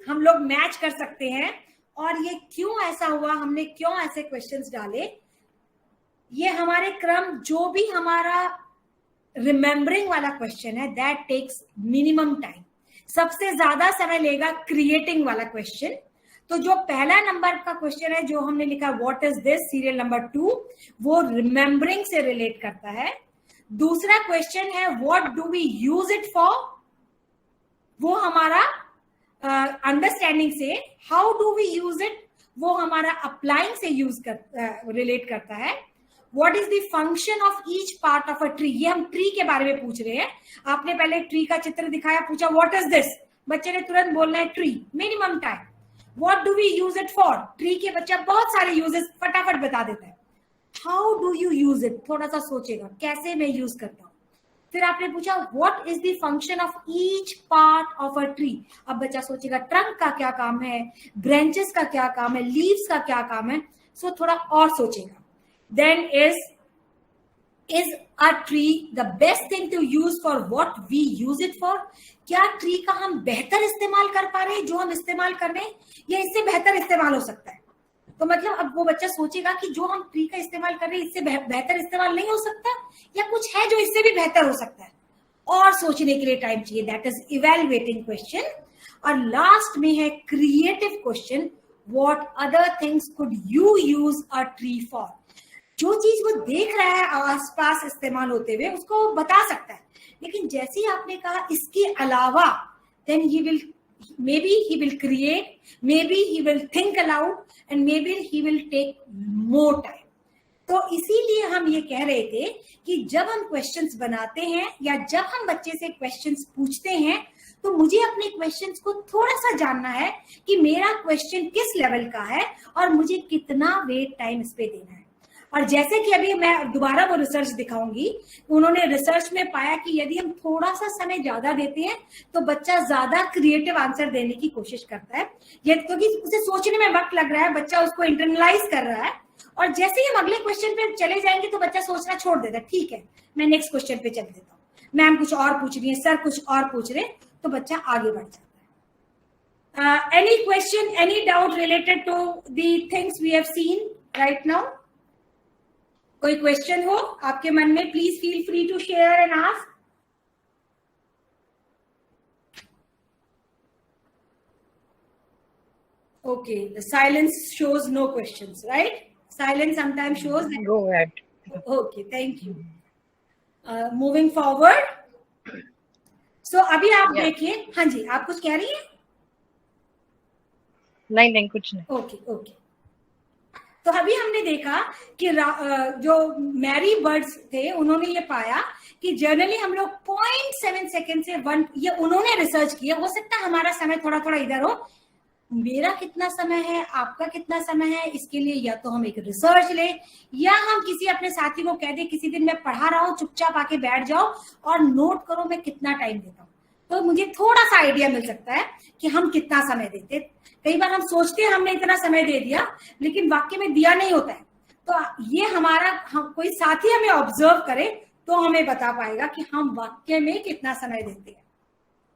हम लोग मैच कर सकते हैं। और ये क्यों ऐसा हुआ, हमने क्यों ऐसे क्वेश्चंस डाले, ये हमारे क्रम, जो भी हमारा रिमेम्बरिंग वाला क्वेश्चन है दैट टेक्स मिनिमम टाइम। सबसे ज्यादा समय लेगा क्रिएटिंग वाला क्वेश्चन। तो जो पहला नंबर का क्वेश्चन है जो हमने लिखा what is this, serial number 2, वो रिमेम्बरिंग से रिलेट करता है। दूसरा क्वेश्चन है what do we use it for, वो हमारा अंडरस्टैंडिंग से। How do we use it, वो हमारा अप्लाइंग से रिलेट करता है। What is the function of each part of a tree, ये हम ट्री के बारे में पूछ रहे हैं। आपने पहले ट्री का चित्र दिखाया, पूछा व्हाट इज दिस, बच्चे ने तुरंत बोलना है tree, minimum time. What do we use it for, tree के बच्चा बहुत सारे यूजेस फटाफट बता देता है। How do you use it, थोड़ा सा सोचेगा कैसे मैं यूज करता हूँ। फिर आपने पूछा what is the function of each part of a tree, अब बच्चा सोचेगा ट्रंक का क्या काम है, ब्रांचेस का क्या काम है, लीव्स का क्या काम है। सो थोड़ा और सोचेगा। Then is a tree the best thing to use for what we use it for, क्या ट्री का हम बेहतर इस्तेमाल कर पा रहे हैं जो हम इस्तेमाल कर रहे हैं, या इससे बेहतर इस्तेमाल हो सकता है। तो मतलब अब वो बच्चा सोचेगा कि जो हम ट्री का इस्तेमाल कर रहे हैं इससे बेहतर इस्तेमाल नहीं हो सकता, या कुछ है जो इससे भी बेहतर हो सकता है। और सोचने के लिए टाइम चाहिए, दैट इज इवेल्युएटिंग क्वेश्चन। और लास्ट में है creative question, what other things could you use a tree for, जो चीज वो देख रहा है आसपास इस्तेमाल होते हुए उसको वो बता सकता है। लेकिन जैसे ही आपने कहा इसके अलावा, then he will, maybe he will create, maybe he will think aloud, and maybe he will take more time. तो इसीलिए हम ये कह रहे थे कि जब हम क्वेश्चंस बनाते हैं या जब हम बच्चे से क्वेश्चंस पूछते हैं, तो मुझे अपने क्वेश्चंस को थोड़ा सा जानना है कि मेरा क्वेश्चन किस लेवल का है और मुझे कितना वेट टाइम इस पे देना है। और जैसे कि अभी मैं दोबारा वो रिसर्च दिखाऊंगी, उन्होंने रिसर्च में पाया कि यदि हम थोड़ा सा समय ज्यादा देते हैं तो बच्चा ज्यादा क्रिएटिव आंसर देने की कोशिश करता है, ये क्योंकि उसे सोचने में वक्त लग रहा है, बच्चा उसको इंटरनलाइज कर रहा है। और जैसे ही हम अगले क्वेश्चन पे चले जाएंगे तो बच्चा सोचना छोड़ देता है, ठीक है मैं नेक्स्ट क्वेश्चन पे चल देता हूँ, मैम कुछ और पूछ रही है, सर कुछ और पूछ रहे, तो बच्चा आगे बढ़ जाता है। Any question, any doubt related to the things we have seen right now? कोई क्वेश्चन हो आपके मन में, please feel free to share and ask. Okay, the silence shows no questions, right? Silence sometimes shows that. Go ahead. Okay, thank you. Moving forward. So अभी आप देखिए, हाँ जी, आप कुछ कह रही हैं? नहीं कुछ नहीं। ओके। तो अभी हमने देखा कि जो मैरी बर्ड्स थे उन्होंने ये पाया कि जनरली हम लोग 0.7 सेकेंड से 1, ये उन्होंने रिसर्च किया। हो सकता है हमारा समय थोड़ा थोड़ा इधर हो, मेरा कितना समय है, आपका कितना समय है, इसके लिए या तो हम एक रिसर्च ले या हम किसी अपने साथी को कह दे किसी दिन मैं पढ़ा रहा हूँ, चुपचाप आके बैठ जाओ और नोट करो मैं कितना टाइम देता हूँ। तो मुझे थोड़ा सा आइडिया मिल सकता है कि हम कितना समय देते। कई बार हम सोचते हैं हमने इतना समय दे दिया, लेकिन वाकई में दिया नहीं होता है। तो ये हमारा कोई साथी हमें ऑब्जर्व करे तो हमें बता पाएगा कि हम वाकई में कितना समय देते हैं।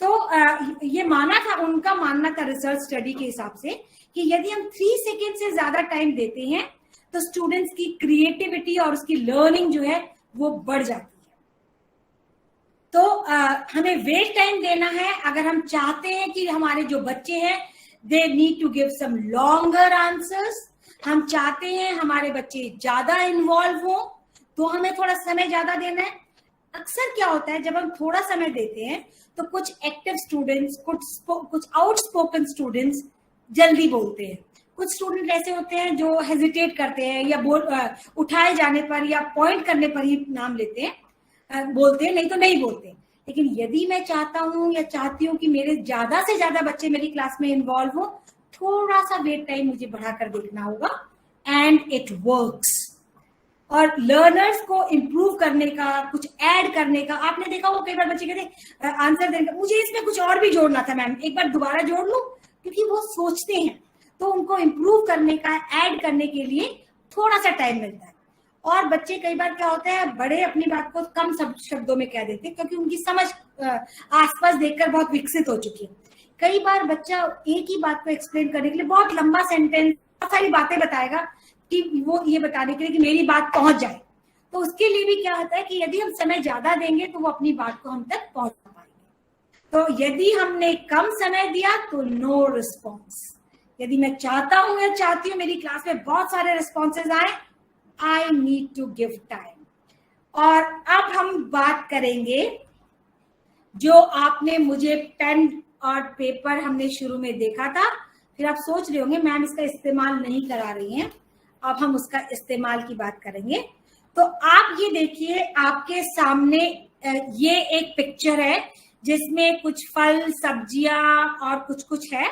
तो ये माना था, उनका मानना था रिसर्च स्टडी के हिसाब से कि यदि हम 3 सेकेंड से ज्यादा टाइम देते हैं तो स्टूडेंट्स की क्रिएटिविटी और उसकी लर्निंग जो है वो बढ़ जाती है। तो हमें वेट टाइम देना है। अगर हम चाहते हैं कि हमारे जो बच्चे हैं they need to give some longer answers, हम चाहते हैं हमारे बच्चे ज्यादा इन्वॉल्व हो, तो हमें थोड़ा समय ज्यादा देना है। अक्सर क्या होता है, जब हम थोड़ा समय देते हैं तो कुछ एक्टिव स्टूडेंट्स, कुछ आउटस्पोकन स्टूडेंट्स जल्दी बोलते हैं। कुछ स्टूडेंट ऐसे होते हैं जो हेजिटेट करते हैं या उठाए जाने पर या पॉइंट करने पर ही नाम लेते हैं, बोलते हैं, नहीं तो नहीं बोलते। लेकिन यदि मैं चाहता हूं या चाहती हूँ कि मेरे ज्यादा से ज्यादा बच्चे मेरी क्लास में इन्वॉल्व हो, थोड़ा सा वेट टाइम मुझे बढ़ाकर देखना होगा, एंड इट वर्क्स। और लर्नर्स को इम्प्रूव करने का, कुछ ऐड करने का, आपने देखा वो कई बार बच्चे कहते आंसर देने का, मुझे इसमें कुछ और भी जोड़ना था मैम, एक बार दोबारा जोड़ लूं, क्योंकि वो सोचते हैं। तो उनको इम्प्रूव करने का, ऐड करने के लिए थोड़ा सा टाइम मिलता है। और बच्चे कई बार क्या होता है, बड़े अपनी बात को कम शब्दों में कह देते हैं क्योंकि उनकी समझ आसपास देखकर बहुत विकसित हो चुकी है। कई बार बच्चा एक ही बात को एक्सप्लेन करने के लिए बहुत लंबा सेंटेंस, बहुत सारी बातें बताएगा कि वो ये बताने के लिए कि मेरी बात पहुंच जाए। तो उसके लिए भी क्या होता है कि यदि हम समय ज्यादा देंगे तो वो अपनी बात को हम तक पहुंचा पाएंगे। तो यदि हमने कम समय दिया तो नो रिस्पॉन्स। यदि मैं चाहता हूं या चाहती हूँ मेरी क्लास में बहुत सारे रिस्पॉन्सेज आए, I need to give time. और अब हम बात करेंगे, जो आपने मुझे पेन और पेपर हमने शुरू में देखा था, फिर आप सोच रहे होंगे मैम इसका इस्तेमाल नहीं करा रही हैं, अब हम उसका इस्तेमाल की बात करेंगे। तो आप ये देखिए, आपके सामने ये एक पिक्चर है जिसमें कुछ फल, सब्जियां और कुछ है,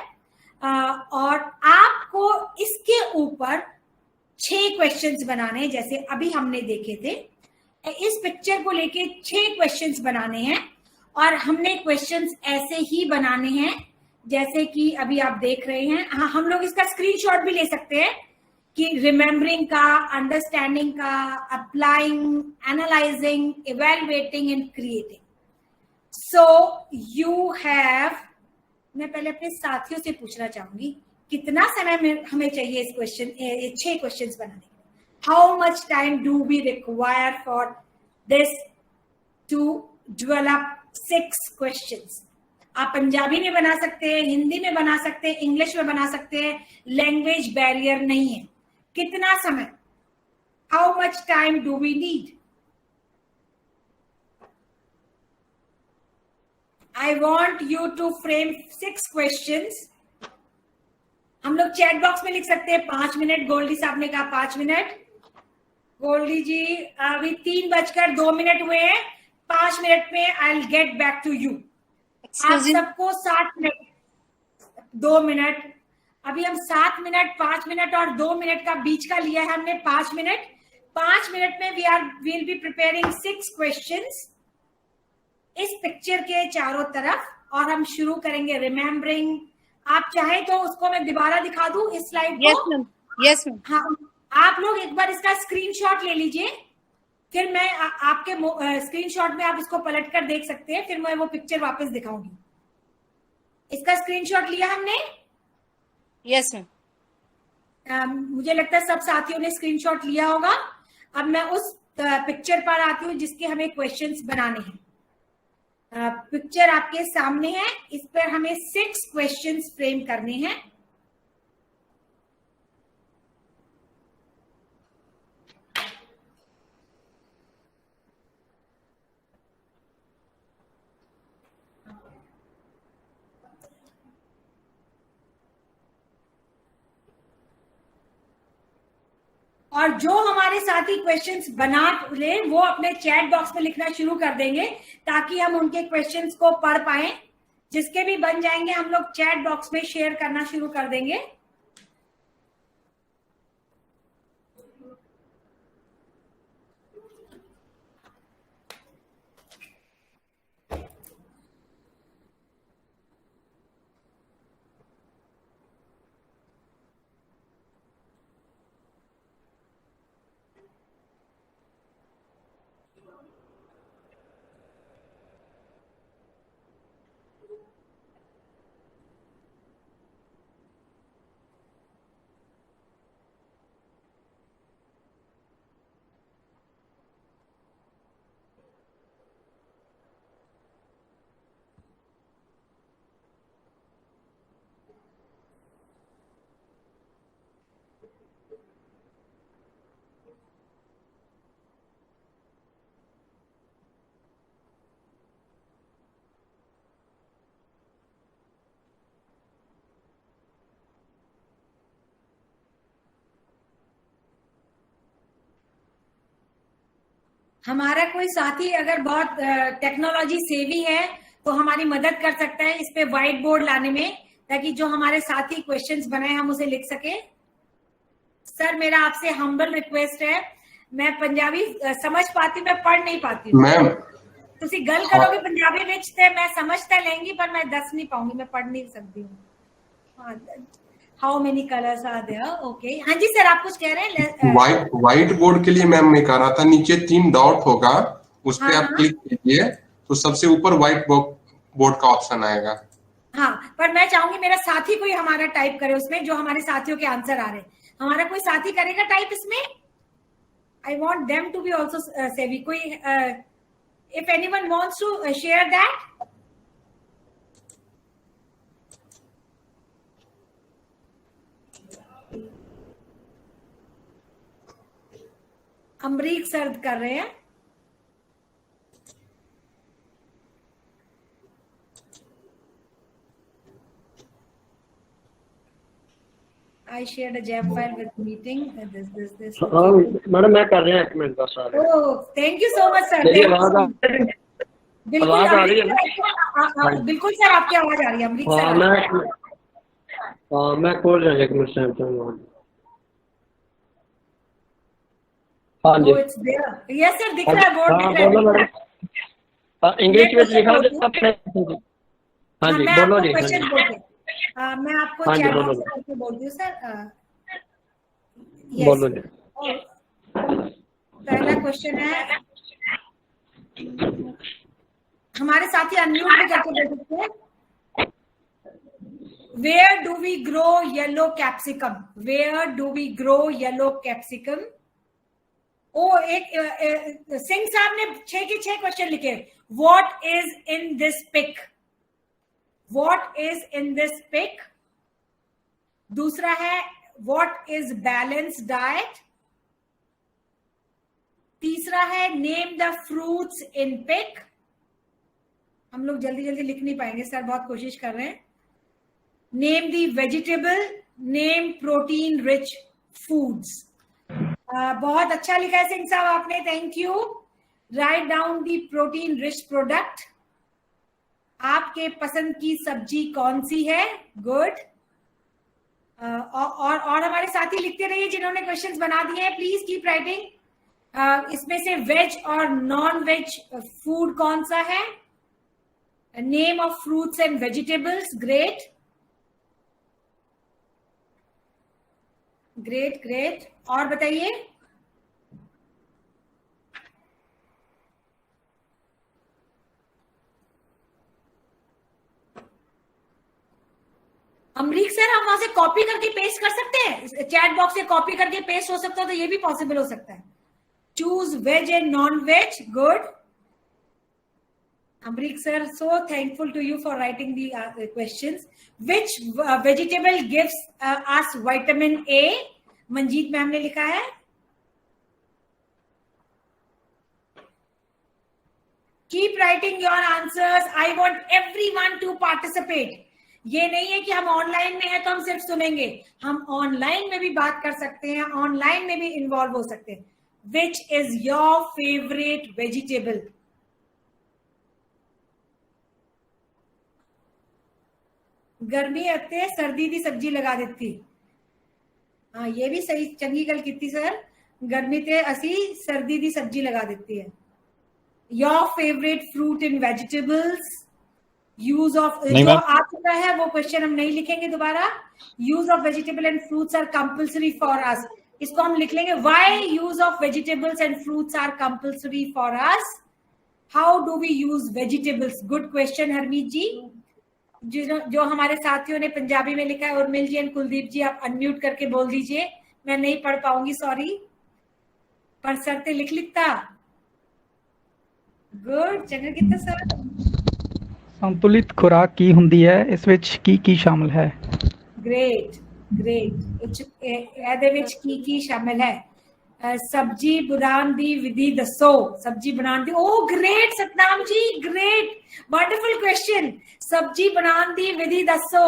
और आपको इसके ऊपर 6 क्वेश्चंस बनाने हैं, जैसे अभी हमने देखे थे। इस पिक्चर को लेके 6 क्वेश्चंस बनाने हैं, और हमने क्वेश्चंस ऐसे ही बनाने हैं जैसे कि अभी आप देख रहे हैं। हाँ, हम लोग इसका स्क्रीनशॉट भी ले सकते हैं कि रिमेम्बरिंग का, अंडरस्टैंडिंग का, applying, analysing, evaluating and creating. So you have, मैं पहले अपने साथियों से पूछना चाहूंगी कितना समय में हमें चाहिए इस 6 क्वेश्चंस बनाने के लिए। How much time do we require for this to develop 6 questions. आप पंजाबी में बना सकते हैं, हिंदी में बना सकते हैं, इंग्लिश में बना सकते हैं, लैंग्वेज बैरियर नहीं है। कितना समय, how much time do we need? I want you to frame 6 questions. हम लोग चैट बॉक्स में लिख सकते हैं 5 मिनट। गोल्डी साहब ने कहा 5 मिनट। गोल्डी जी, अभी 3:02 हुए हैं, 5 मिनट में I will get back to you. आप सबको 7 मिनट, 2 मिनट, अभी हम 7 मिनट, 5 मिनट और 2 मिनट का बीच का लिया है हमने 5 मिनट। 5 मिनट में we'll be preparing 6 questions इस पिक्चर के चारों तरफ, और हम शुरू करेंगे रिमेम्बरिंग। आप चाहे तो उसको मैं दोबारा दिखा दूं इस स्लाइड को? Yes ma'am, yes ma'am. हाँ, आप लोग एक बार इसका स्क्रीनशॉट ले लीजिए, फिर मैं आपके स्क्रीनशॉट में आप इसको पलट कर देख सकते हैं, फिर मैं वो पिक्चर वापस दिखाऊंगी। इसका स्क्रीनशॉट लिया हमने? Yes ma'am. मुझे लगता है सब साथियों ने स्क्रीनशॉट लिया होगा। अब मैं उस पिक्चर पर आती हूँ जिसके हमें क्वेश्चंस बनाने हैं। पिक्चर आपके सामने है, इस पर हमें 6 क्वेश्चंस फ्रेम करने हैं। और जो हमारे साथी क्वेश्चंस बना ले वो अपने चैट बॉक्स में लिखना शुरू कर देंगे ताकि हम उनके क्वेश्चंस को पढ़ पाएं। जिसके भी बन जाएंगे हम लोग चैट बॉक्स में शेयर करना शुरू कर देंगे। हमारा कोई साथी अगर बहुत टेक्नोलॉजी सेवी है तो हमारी मदद कर सकता है इस पे व्हाइट बोर्ड लाने में, ताकि जो हमारे साथी क्वेश्चंस बनाए हम उसे लिख सके। सर मेरा आपसे हम्बल रिक्वेस्ट है, मैं पंजाबी समझ पाती, मैं पढ़ नहीं पाती हूँ। मैम तुसी गल करोगे पंजाबी विच ते मैं समझ तो लेंगी पर मैं दस नहीं पाऊंगी, मैं पढ़ नहीं सकती हूँ। How many colours are there? Okay, हाँ जी सर आप कुछ कह रहे हैं? व्हाइट बोर्ड के लिए मैम मैं कह रहा था, नीचे 3 डॉट होगा, उस पे आप क्लिक कीजिए तो सबसे ऊपर व्हाइट बोर्ड का ऑप्शन आएगा। हाँ, पर मैं चाहूंगी मेरा साथी कोई हमारा टाइप करे उसमें, जो हमारे साथियों के आंसर आ रहे हैं। हमारा कोई साथी करेगा टाइप इसमें? I want them to be also savvy. कोई if anyone wants to share that? Amreek sir कर रहे हैं। I shared a jam file with meeting. This. हाँ मैडम मैं कर रहा हूँ, 1 मिनट बस आ रहा है। Oh, thank you so much sir. मेरी आवाज आ रही है ना? बिल्कुल सर आपकी आवाज आ रही है अमरीक सर। हाँ मैं खोल रहा हूँ 1 मिनट से। हाँ जी। Oh, it's there. Yes sir, दिख रहा है बोर्ड दिख रहा है। बोलो मैडम। इंग्लिश में लिखा है। हाँ जी बोलो जी। मैं आपको चैट बॉक्स करके बोलती हूँ सर। बोलो जी। पहला क्वेश्चन है, हमारे साथी अनम्यूट भी करके बोल सकते हैं। Where do we grow yellow capsicum? Where do we grow yellow capsicum? ओ एक सिंह साहब ने 6 के 6 क्वेश्चन लिखे। What is in this pic? What is in this pic? दूसरा है what is balanced diet? तीसरा है name the fruits in pic। हम लोग जल्दी जल्दी लिख नहीं पाएंगे सर, बहुत कोशिश कर रहे हैं। Name the vegetable, name protein rich foods। बहुत अच्छा लिखा है सिंह साहब आपने, thank you. Write down the protein rich product. आपके पसंद की सब्जी कौन सी है? गुड। और हमारे साथी लिखते रहिए जिन्होंने क्वेश्चंस बना दिए हैं, प्लीज कीप राइटिंग। इसमें से वेज और नॉन वेज फूड कौन सा है? Name of fruits and vegetables. Great great great. और बताइए। अमरीक सर हम वहां से कॉपी करके पेस्ट कर सकते हैं? चैट बॉक्स से कॉपी करके पेस्ट हो सकता है तो ये भी पॉसिबल हो सकता है। Choose veg and non veg. Good Amreek sir, so thankful to you for writing the questions. Which vegetable gives us vitamin A? Manjeet ma'am ने लिखा है। Keep writing your answers. I want everyone to participate. ये नहीं है कि हम online में है तो हम सिर्फ सुनेंगे, हम ऑनलाइन में भी बात कर सकते हैं, ऑनलाइन में भी इन्वॉल्व हो सकते हैं। Which is your favorite vegetable? गर्मी अत्ते सर्दी दी सब्जी लगा देती। हाँ ये भी सही, चंगी गल कीती सर। गर्मी ते असी सर्दी दी सब्जी लगा देती है। Your favourite fruit in vegetables. Use of जो आ चुका है वो क्वेश्चन हम नहीं लिखेंगे दोबारा। Use of vegetable and fruits are compulsory for us. इसको हम लिख लेंगे why use of vegetables and fruits are compulsory for us. How do we use vegetables? Good question Harmeet ji. जो हमारे साथियों ने पंजाबी में लिखा है, उर्मिल जी एंड कुलदीप जी आप अनम्यूट करके बोल दीजिए। मैं नहीं पढ़ पाऊंगी सॉरी, पर सर ते लिख लिखता। गुड चंगा कितना सर। संतुलित खुराक की हुंदी है, इस विच की शामिल है? Great great. ਇਹਦੇ ਵਿੱਚ ਕੀ शामिल है? सब्जी बनाने दी विधि दसो। सब्जी बनाने दी, ओ great Satnam ji, great wonderful question. सब्जी बनाने दी विधि दसो।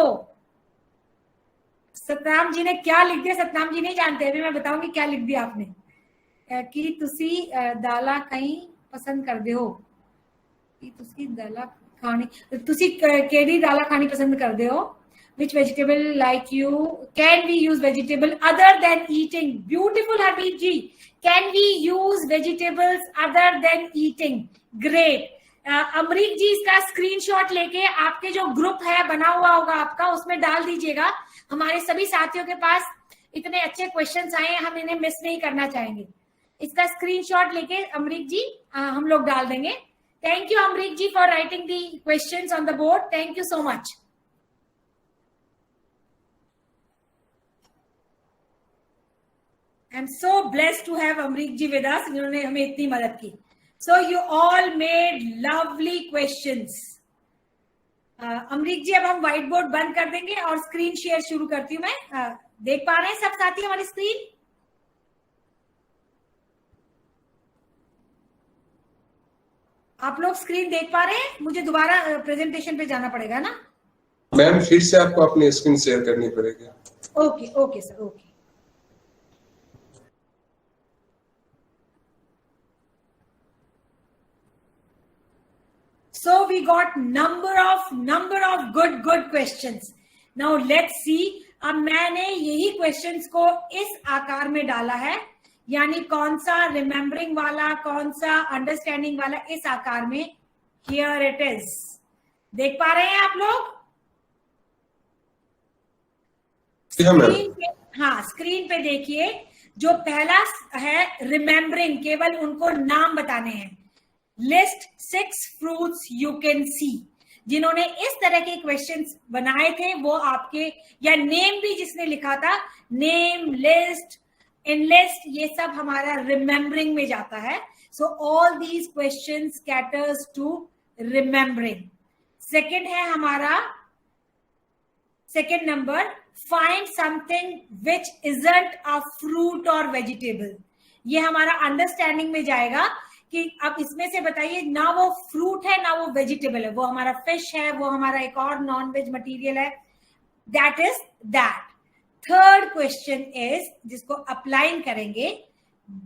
सतनाम जी ने क्या लिख दिया? सतनाम जी नहीं जानते, अभी मैं बताऊंगी क्या लिख दिया आपने। कि तुसी दाला कहीं पसंद करदे हो कि तुसी दाला खानी तुसी केड़ी दाला खानी पसंद करदे हो which vegetable like you can we use vegetable other than eating beautiful Harpreet ji can we use vegetables other than eating great Amrik जी इसका स्क्रीनशॉट लेके आपके जो ग्रुप है बना हुआ होगा आपका उसमें डाल दीजिएगा हमारे सभी साथियों के पास इतने अच्छे क्वेश्चंस आए हैं हम इन्हें मिस नहीं करना चाहेंगे इसका स्क्रीनशॉट लेके अमरीक जी हम लोग डाल देंगे thank you Amrik ji for writing the questions on the board thank you so much I am so blessed to have Amrik ji with us जिन्होंने हमें इतनी मदद की so you all made lovely questions Amrik ji अब हम व्हाइट बोर्ड बंद कर देंगे और स्क्रीन शेयर शुरू करती हूँ मैं देख पा रहे हैं सब साथी हमारी स्क्रीन आप लोग स्क्रीन देख पा रहे हैं मुझे दोबारा प्रेजेंटेशन पे जाना पड़ेगा ना मैम फिर से आपको अपनी स्क्रीन शेयर करनी पड़ेगी okay okay sir okay So we got number of good questions. Now let's see. अब मैंने यही क्वेश्चंस को इस आकार में डाला है यानी कौन सा रिमेम्बरिंग वाला कौन सा अंडरस्टैंडिंग वाला इस आकार में हियर इट इज देख पा रहे हैं आप लोग स्क्रीन पे हाँ स्क्रीन पे देखिए जो पहला है रिमेम्बरिंग केवल उनको नाम बताने हैं list 6 fruits you can see जिन्होंने इस तरह के क्वेश्चंस बनाए थे वो आपके या नेम भी जिसने लिखा था नेम लिस्ट इन लिस्ट ये सब हमारा रिमेम्बरिंग में जाता है so all these questions caters to remembering second है हमारा second number find something which isn't a fruit और वेजिटेबल ये हमारा अंडरस्टैंडिंग में जाएगा कि अब इसमें से बताइए ना वो फ्रूट है ना वो वेजिटेबल है वो हमारा फिश है वो हमारा एक और नॉन वेज मटीरियल है that is that third question is जिसको अप्लाई करेंगे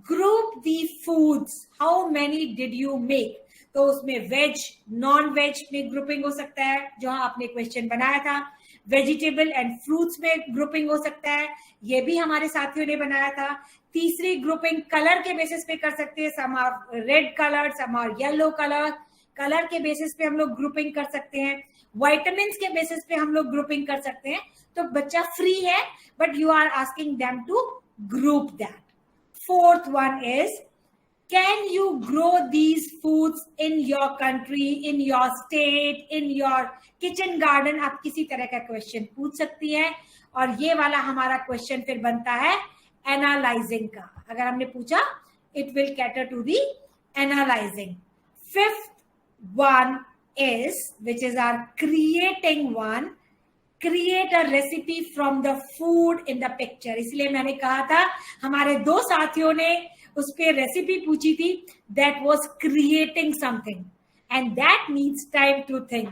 group the foods how many did you make तो उसमें वेज नॉन वेज में ग्रुपिंग हो सकता है जो आपने क्वेश्चन बनाया था वेजिटेबल एंड फ्रूट्स में ग्रुपिंग हो सकता है ये भी हमारे साथियों ने बनाया था तीसरी ग्रुपिंग कलर के बेसिस पे कर सकते हैं some are red colour some are yellow colour के बेसिस पे हम लोग ग्रुपिंग कर सकते हैं विटामिन के बेसिस पे हम लोग ग्रुपिंग कर सकते हैं तो बच्चा फ्री है but you are asking them to group that fourth one is can you grow these foods in your country in your state in your kitchen garden आप किसी तरह का क्वेश्चन पूछ सकती हैं और ये वाला हमारा क्वेश्चन फिर बनता है एनालाइजिंग का अगर हमने पूछा it will cater to the analyzing fifth one is which is our creating one create a recipe from the food in the picture इसलिए मैंने कहा था हमारे दो साथियों ने उस पे रेसिपी पूछी थी that was creating something and that needs time to think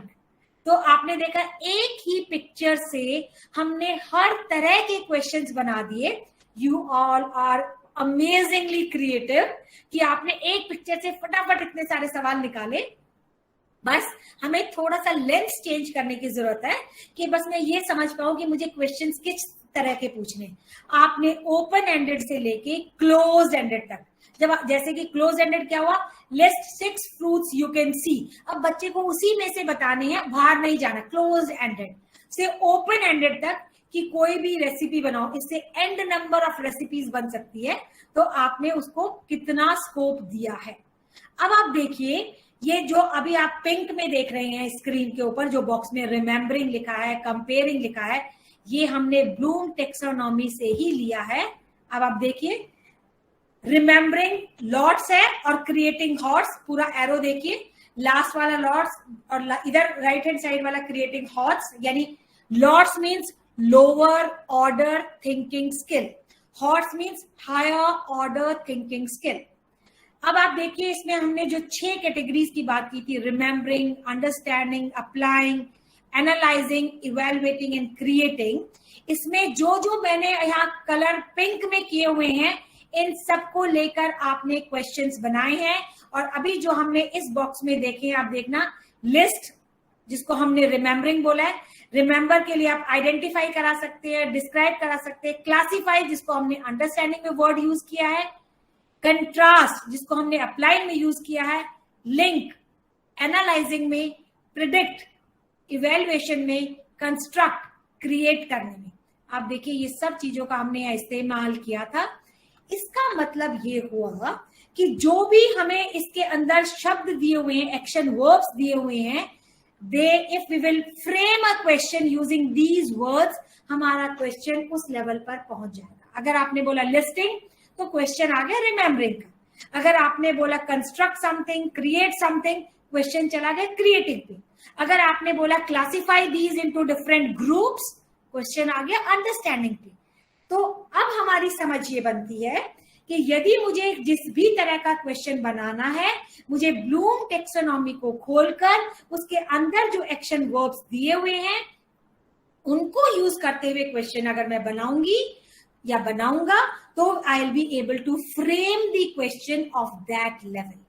तो आपने देखा एक ही पिक्चर से हमने हर तरह के क्वेश्चंस बना दिए you all are amazingly creative कि आपने एक पिक्चर से फटाफट इतने सारे सवाल निकाले बस हमें थोड़ा सा लेंस चेंज करने की जरूरत है कि बस मैं ये समझ पाऊं कि मुझे क्वेश्चंस किस तरह के पूछने आपने ओपन एंडेड से लेके क्लोज एंडेड तक जब जैसे कि क्लोज एंडेड क्या हुआ list 6 fruits you can see अब बच्चे को उसी में से बताने हैं बाहर नहीं जाना क्लोज एंडेड से ओपन एंडेड तक कि कोई भी रेसिपी बनाओ इससे एंड नंबर ऑफ रेसिपीज बन सकती है तो आपने उसको कितना स्कोप दिया है अब आप देखिए ये जो अभी आप पिंक में देख रहे हैं स्क्रीन के ऊपर जो बॉक्स में रिमेम्बरिंग लिखा है कंपेयरिंग लिखा है ये हमने ब्लूम टेक्सोनॉमी से ही लिया है अब आप देखिए रिमेम्बरिंग लॉट्स है और क्रिएटिंग हॉट्स पूरा एरो देखिए लास्ट वाला लॉट्स और इधर राइट हैंड साइड वाला क्रिएटिंग हॉट्स यानी LOTS means lower order thinking skill HOTS means higher order thinking skill अब आप देखिए इसमें हमने जो 6 कैटेगरीज की बात की थी remembering understanding applying analysing evaluating and creating इसमें जो मैंने यहाँ कलर पिंक में किए हुए हैं इन सबको लेकर आपने क्वेश्चंस बनाए हैं। और अभी जो हमने इस बॉक्स में देखे हैं, आप देखना, लिस्ट जिसको हमने रिमेम्बरिंग बोला है, रिमेंबर के लिए आप आइडेंटिफाई करा सकते हैं, डिस्क्राइब करा सकते हैं, क्लासिफाई जिसको हमने अंडरस्टैंडिंग में वर्ड यूज किया है, कंट्रास्ट जिसको हमने अप्लाइड में यूज किया है, लिंक एनालाइजिंग में, प्रिडिक्ट इवेल्युएशन में, कंस्ट्रक्ट क्रिएट करने में। आप देखिए ये सब चीजों का हमने यहाँ इस्तेमाल किया था। इसका मतलब ये हुआ कि जो भी हमें इसके अंदर शब्द दिए हुए हैं, एक्शन वर्ब्स दिए हुए हैं, if we will frame a question using these words, हमारा क्वेश्चन उस लेवल पर पहुंच जाएगा। अगर आपने बोला लिस्टिंग तो क्वेश्चन आ गया रिमेम्बरिंग का। अगर आपने बोला construct something, create something, question चला गया क्रिएटिंग पे। अगर आपने बोला classify these into different groups, question आ गया अंडरस्टैंडिंग पे। तो अब हमारी समझ ये बनती है कि यदि मुझे जिस भी तरह का क्वेश्चन बनाना है, मुझे ब्लूम टेक्सोनॉमी को खोलकर उसके अंदर जो एक्शन वर्ब्स दिए हुए हैं उनको यूज करते हुए क्वेश्चन अगर मैं बनाऊंगी या बनाऊंगा, तो I will be able to frame the question of that level.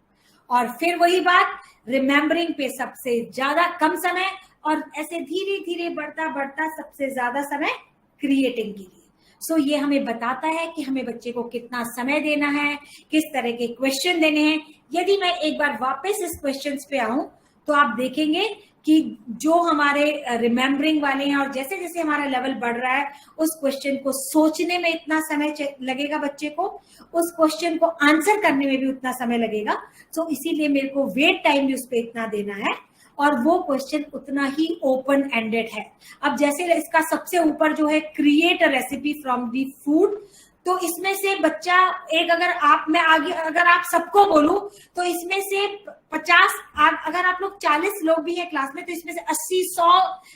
और फिर वही बात, रिमेम्बरिंग पे सबसे ज्यादा कम समय, और ऐसे धीरे धीरे बढ़ता बढ़ता सबसे ज्यादा समय क्रिएटिंग के लिए। सो ये हमें बताता है कि हमें बच्चे को कितना समय देना है, किस तरह के क्वेश्चन देने हैं। यदि मैं एक बार वापस इस क्वेश्चंस पे आऊं तो आप देखेंगे कि जो हमारे रिमेम्बरिंग वाले हैं, और जैसे जैसे हमारा लेवल बढ़ रहा है, उस क्वेश्चन को सोचने में इतना समय लगेगा बच्चे को, उस क्वेश्चन को आंसर करने में भी उतना समय लगेगा। सो इसीलिए मेरे को वेट टाइम भी उस पर इतना देना है, और वो क्वेश्चन उतना ही ओपन एंडेड है। अब जैसे इसका सबसे ऊपर जो है create a recipe from the food, तो इसमें से बच्चा एक, अगर आप सबको बोलूं तो इसमें से 50, अगर आप लोग 40 लोग भी हैं क्लास में, तो इसमें से 80-100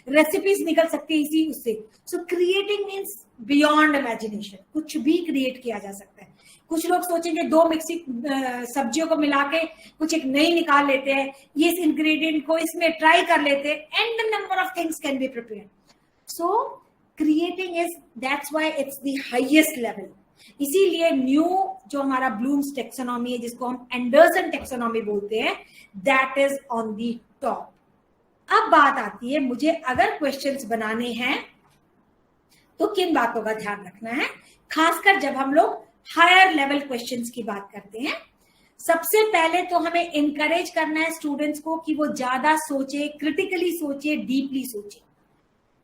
रेसिपीज निकल सकती है इसी उससे। सो क्रिएटिंग मीन्स बियॉन्ड इमेजिनेशन, कुछ भी क्रिएट किया जा सकता है। कुछ लोग सोचेंगे 2 मिक्सी सब्जियों को मिला के कुछ एक नई निकाल लेते हैं, ये इस इंग्रेडिएंट को इसमें ट्राई कर लेते हैं, and number of things can be prepared. So creating is, that's why it's the highest level. इसीलिए न्यू जो हमारा ब्लूम्स टेक्सोनॉमी है, जिसको हम एंडरसन टेक्सोनॉमी बोलते हैं, that is on the top. अब बात आती है, मुझे अगर क्वेश्चंस बनाने हैं तो किन बातों का ध्यान रखना है, खासकर जब हम लोग हायर लेवल क्वेश्चंस की बात करते हैं। सबसे पहले तो हमें इनकरेज करना है स्टूडेंट्स को कि वो ज्यादा सोचे, क्रिटिकली सोचे, डीपली सोचे।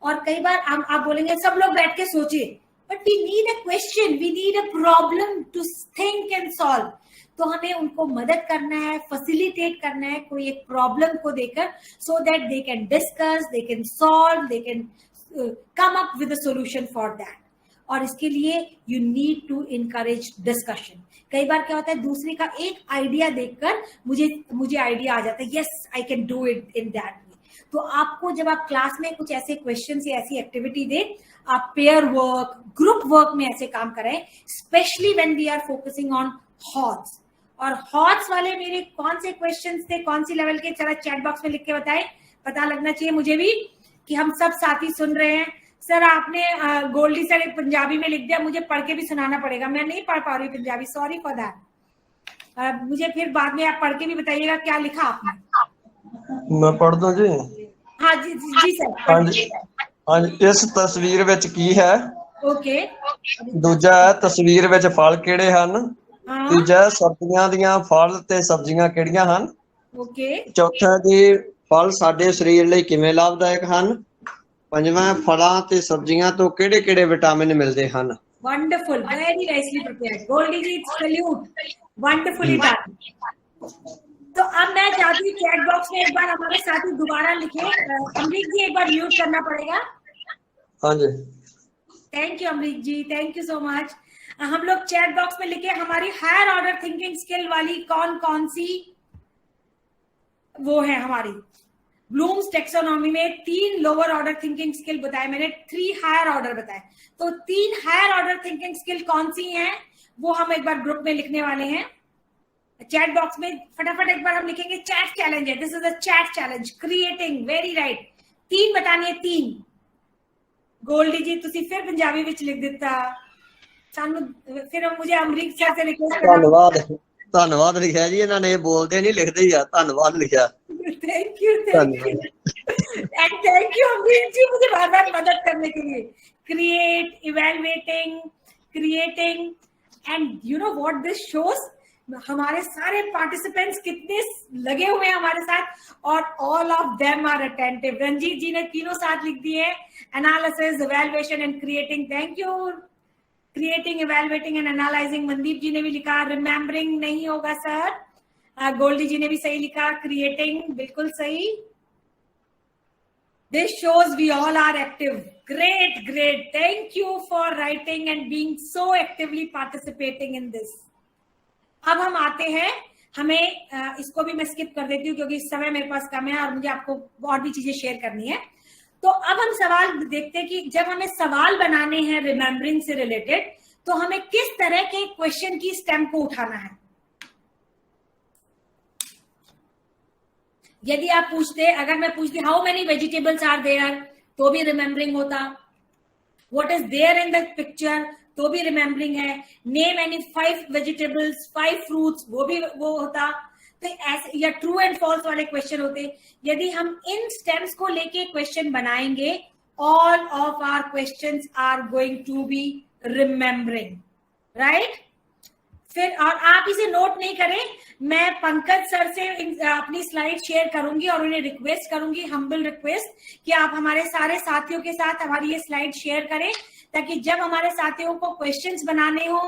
और कई बार आप बोलेंगे सब लोग बैठ के सोचे, but we need a question, we need a problem to think and solve. तो हमें उनको मदद करना है, फैसिलिटेट करना है कोई एक प्रॉब्लम को देकर, so that they can discuss, they can solve, they can come up with a solution for that. और इसके लिए you need to encourage discussion. कई बार क्या होता है, दूसरे का एक आइडिया देखकर मुझे आइडिया आ जाता है, yes I can do it in that way. तो आपको जब आप क्लास में कुछ ऐसे क्वेश्चन या ऐसी एक्टिविटी दे, आप पेयर वर्क, ग्रुप वर्क में ऐसे काम करें, specially when we are focusing on HOTS. और हॉट्स वाले मेरे कौन से क्वेश्चंस थे, कौन सी लेवल के, चला चैट बॉक्स में लिख के बताए, पता लगना चाहिए मुझे भी कि हम सब साथी सुन रहे हैं। सर आपने गोल्डी सर पंजाबी में लिख दिया, मुझे पढ़ के भी सुनाना पड़ेगा, मैं नहीं पढ़ पा रही पंजाबी, सॉरी फॉर दैट। मुझे फिर बाद में आप पढ़ के भी बताइएगा क्या लिखा आपने। मैं पढ़ दूं जी? हाँ जी जी सर। हाँ जी, हाँ जी। इस तस्वीर ਵਿੱਚ ਕੀ ਹੈ? ओके। ਦੂਜਾ ਤਸਵੀਰ ਵਿੱਚ ਫਲ ਕਿਹੜੇ ਹਨ? ਤੀਜਾ ਸਬਜ਼ੀਆਂ ਦੀਆਂ ਫਲ ਤੇ ਸਬਜ਼ੀਆਂ ਕਿਹੜੀਆਂ ਹਨ? ओके। ਚੌਥਾ ਜੀ ਫਲ ਸਾਡੇ ਸਰੀਰ ਲਈ ਕਿਵੇਂ ਲਾਭਦਾਇਕ ਹਨ? ਪੰਜਵਾਂ ਫਲਾਂ ਤੇ ਸਬਜ਼ੀਆਂ ਤੋਂ ਕਿਹੜੇ-ਕਿਹੜੇ ਵਿਟਾਮਿਨ ਮਿਲਦੇ ਹਨ? Wonderful, very nicely prepared Goldy ji, salute, wonderfully done. तो अब मैं चाहती हूँ चैट बॉक्स में एक बार हमारे साथी दोबारा लिखे। अमरीक जी एक बार म्यूट करना पड़ेगा। हाँ जी, thank you Amrik ji, thank you so much. हम लोग चैट बॉक्स में लिखे हमारी हायर ऑर्डर थिंकिंग स्किल वाली कौन कौन सी वो है हमारी ब्लूम्स टेक्सोनॉमी में। 3 लोअर ऑर्डर थिंकिंग स्किल बताए मैंने, 3 हायर ऑर्डर बताए। तो 3 हायर ऑर्डर थिंकिंग स्किल कौन सी हैं वो हम एक बार ग्रुप में लिखने वाले हैं। चैट बॉक्स में फटाफट एक बार हम लिखेंगे, चैट चैलेंज है, this is a chat challenge, creating, very right. 3 बतानी है, 3। गोल्डी जी तुसी फिर पंजाबी विच लिख दिता, फिर मुझे अमरीक सर से रिक्वेस्ट ਧੰਨਵਾਦ ਧੰਨਵਾਦ ਲਿਖਿਆ ਜੀ ਇਹਨਾਂ ਨੇ, ਇਹ ਬੋਲਦੇ ਨਹੀਂ ਲਿਖਦੇ ਹੀ ਆ, ਧੰਨਵਾਦ ਲਿਖਿਆ। Thank you and thank you Amrik ji मुझे बार बार मदद करने के लिए। Create, creating and you know what this shows, हमारे सारे पार्टिसिपेंट्स कितने लगे हुए हैं हमारे साथ और all of them are attentive. Ranjeet ji ने तीनों साथ लिख दिए, analysis, evaluation and creating. Thank you. Creating, evaluating and analysing Mandeep ji ने भी लिखा। रिमेम्बरिंग नहीं होगा सर। गोल्डी जी ने भी सही लिखा। क्रिएटिंग बिल्कुल सही। This shows we all are active. Great, thank you for writing and being so actively participating in this. अब हम आते हैं, हमें इसको भी मैं स्किप कर देती हूँ क्योंकि समय मेरे पास कम है और मुझे आपको और भी चीजें शेयर करनी है। तो अब हम सवाल देखते हैं कि जब हमें सवाल बनाने हैं रिमेम्बरिंग से रिलेटेड, तो हमें किस तरह के क्वेश्चन की स्टेम को उठाना है। यदि आप पूछते, अगर मैं पूछती how many vegetables are there, तो भी रिमेम्बरिंग होता। What is there in the picture, तो भी रिमेम्बरिंग है। नेम एनी 5 वेजिटेबल्स, 5 फ्रूट्स, वो होता। तो ऐसे या ट्रू एंड फॉल्स वाले क्वेश्चन होते। यदि हम इन स्टेम्स को लेके क्वेश्चन बनाएंगे, all of our questions are going to be remembering, right. फिर और आप इसे नोट नहीं करें, मैं पंकज सर से अपनी स्लाइड शेयर करूंगी और उन्हें रिक्वेस्ट करूंगी, हम्बल रिक्वेस्ट, कि आप हमारे सारे साथियों के साथ हमारी ये स्लाइड शेयर करें ताकि जब हमारे साथियों को क्वेश्चंस बनाने हो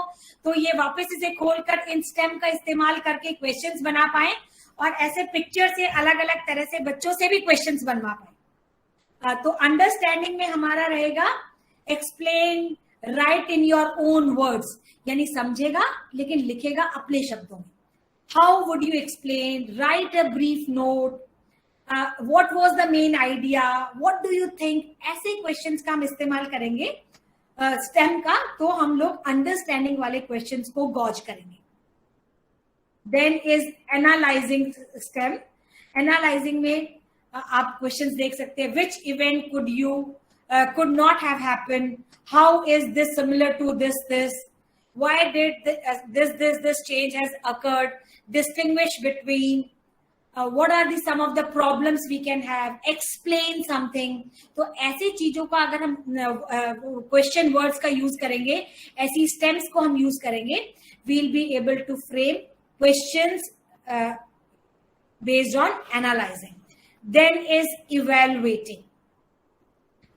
तो ये वापस इसे खोलकर इन स्टेम का इस्तेमाल करके क्वेश्चंस बना पाए और ऐसे पिक्चर से अलग अलग तरह से बच्चों से भी क्वेश्चंस बनवा पाए। तो अंडरस्टैंडिंग में हमारा रहेगा explain, right in your own words, यानी समझेगा लेकिन लिखेगा अपने शब्दों में। How would you explain, right a brief note, what was the main idea, what do you think, ऐसे क्वेश्चंस का हम इस्तेमाल करेंगे स्टेम का, तो हम लोग अंडरस्टैंडिंग वाले क्वेश्चंस को गॉज करेंगे। Then is analysing stem. Analysing में आप क्वेश्चंस देख सकते हैं, which event could you could not have happened, how is this similar to this, why did this change has occurred, distinguish between, what are the some of the problems we can have, explain something। तो ऐसी चीजों का अगर हम question words का use करेंगे, ऐसी stems को हम यूज करेंगे, we'll be able to frame questions based on analyzing। Then is evaluating।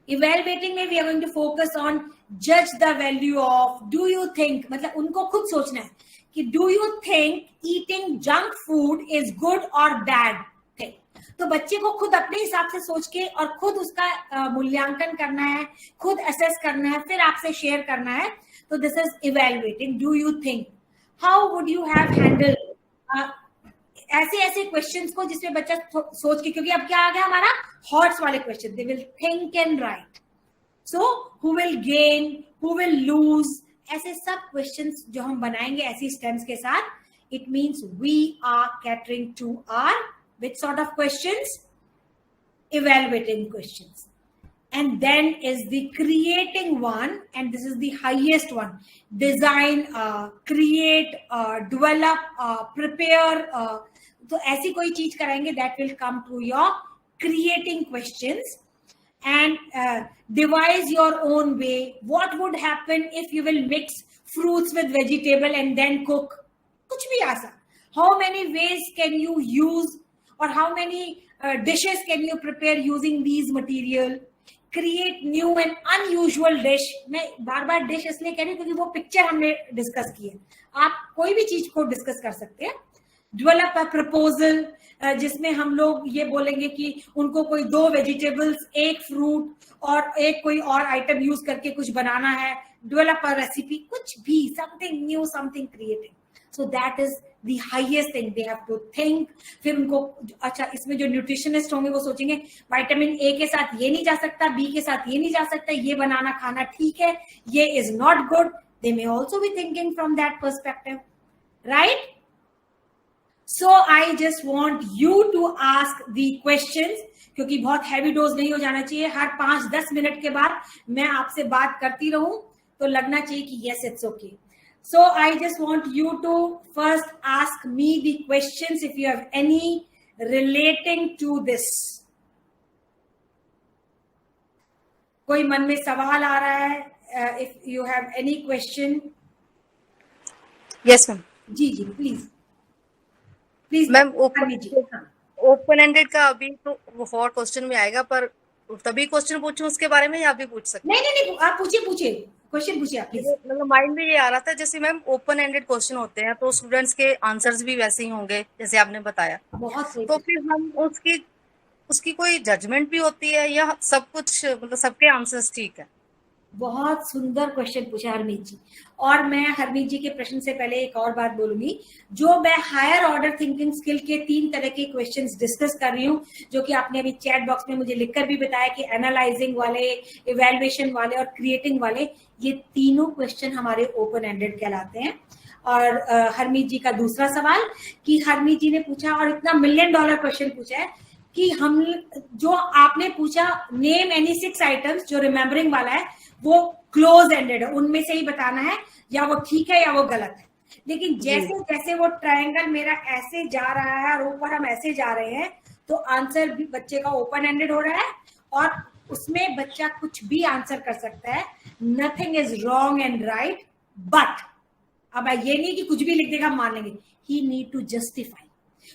Evaluating में we are going to focus on जज the value of, do you think, मतलब उनको खुद सोचना है कि do you think eating junk food is good और bad thing. तो बच्चे को खुद अपने हिसाब से सोच के और खुद उसका मूल्यांकन करना है, खुद असेस करना है, फिर आपसे शेयर करना है। तो this is evaluating. Do you think, how would you have handle, ऐसे क्वेश्चंस को जिसमें बच्चा सोच के, क्योंकि अब क्या आ गया हमारा हॉट्स वाले question, they will think and right. So who will gain, who will lose, ऐसे सब क्वेश्चंस जो हम बनाएंगे ऐसी स्टेम्स के साथ, it means we are catering to our which sort of questions, evaluating questions. And then is the creating one, and this is the highest one, design, create, develop, prepare, तो ऐसी कोई चीज कराएंगे that will come to your creating questions। and devise your own way, what would happen if you will mix fruits with vegetable and then cook, कुछ भी ऐसा, how many ways can you use or how many dishes can you prepare using these material, create new and unusual dish। मैं बार बार dish इसलिए कह रही हूँ क्योंकि वो पिक्चर हमने डिस्कस की है, आप कोई भी चीज को डिस्कस कर सकते हैं। डेवलप अ प्रपोजल, जिसमें हम लोग ये बोलेंगे कि उनको कोई 2 वेजिटेबल्स, 1 फ्रूट और एक कोई और आइटम यूज करके कुछ बनाना है। डेवलप अ रेसिपी, कुछ भी, something new, something creative. So that is the highest thing, they have to think. फिर उनको, अच्छा इसमें जो न्यूट्रिशनिस्ट होंगे वो सोचेंगे विटामिन ए के साथ ये नहीं जा सकता, बी के साथ ये नहीं जा सकता, ये बनाना खाना ठीक है, ये is not good. They may also be thinking from that perspective, right. So I just want you to ask the questions, क्योंकि बहुत हैवी डोज नहीं हो जाना चाहिए। हर 5-10 मिनट के बाद मैं आपसे बात करती रहूं, तो लगना चाहिए कि yes, it's okay. So I just want you to first ask me the questions if you have any relating to this. कोई मन में सवाल आ रहा है? If you have any question. Yes, ma'am. जी जी, प्लीज मैम ओपन एंडेड का अभी तो वो और क्वेश्चन में आएगा, पर तभी क्वेश्चन पूछूं उसके बारे में या अभी पूछ सकते? नहीं, आप पूछिए क्वेश्चन पूछिए आप प्लीज। मतलब माइंड में ये आ रहा था, जैसे मैम ओपन एंडेड क्वेश्चन होते हैं तो स्टूडेंट्स के आंसर्स भी वैसे ही होंगे जैसे आपने बताया, बहुत सही। तो फिर हम उसकी कोई जजमेंट भी होती है या सब कुछ मतलब सबके आंसर्स ठीक है? बहुत सुंदर क्वेश्चन पूछा हरमीत जी। और मैं हरमीत जी के प्रश्न से पहले एक और बात बोलूंगी, जो मैं हायर ऑर्डर थिंकिंग स्किल के 3 तरह के क्वेश्चंस डिस्कस कर रही हूँ, जो कि आपने अभी चैट बॉक्स में मुझे लिखकर भी बताया कि एनालाइजिंग वाले, इवैल्यूएशन वाले और क्रिएटिंग वाले, ये तीनों क्वेश्चन हमारे ओपन एंडेड कहलाते हैं। और हरमीत जी का दूसरा सवाल कि हरमीत जी ने पूछा, और इतना $1 मिलियन क्वेश्चन पूछा है कि हम जो आपने पूछा नेम एनी 6 आइटम्स, जो रिमेम्बरिंग वाला है वो क्लोज एंडेड है, उनमें से ही बताना है या वो ठीक है या वो गलत है। लेकिन जैसे जैसे वो ट्रायंगल मेरा ऐसे जा रहा है और ऊपर हम ऐसे जा रहे हैं, तो आंसर भी बच्चे का ओपन एंडेड हो रहा है और उसमें बच्चा कुछ भी आंसर कर सकता है। Nothing is wrong and right, but अब ये नहीं कि कुछ भी लिख देगा मान लेंगे, ही नीड टू जस्टिफाई।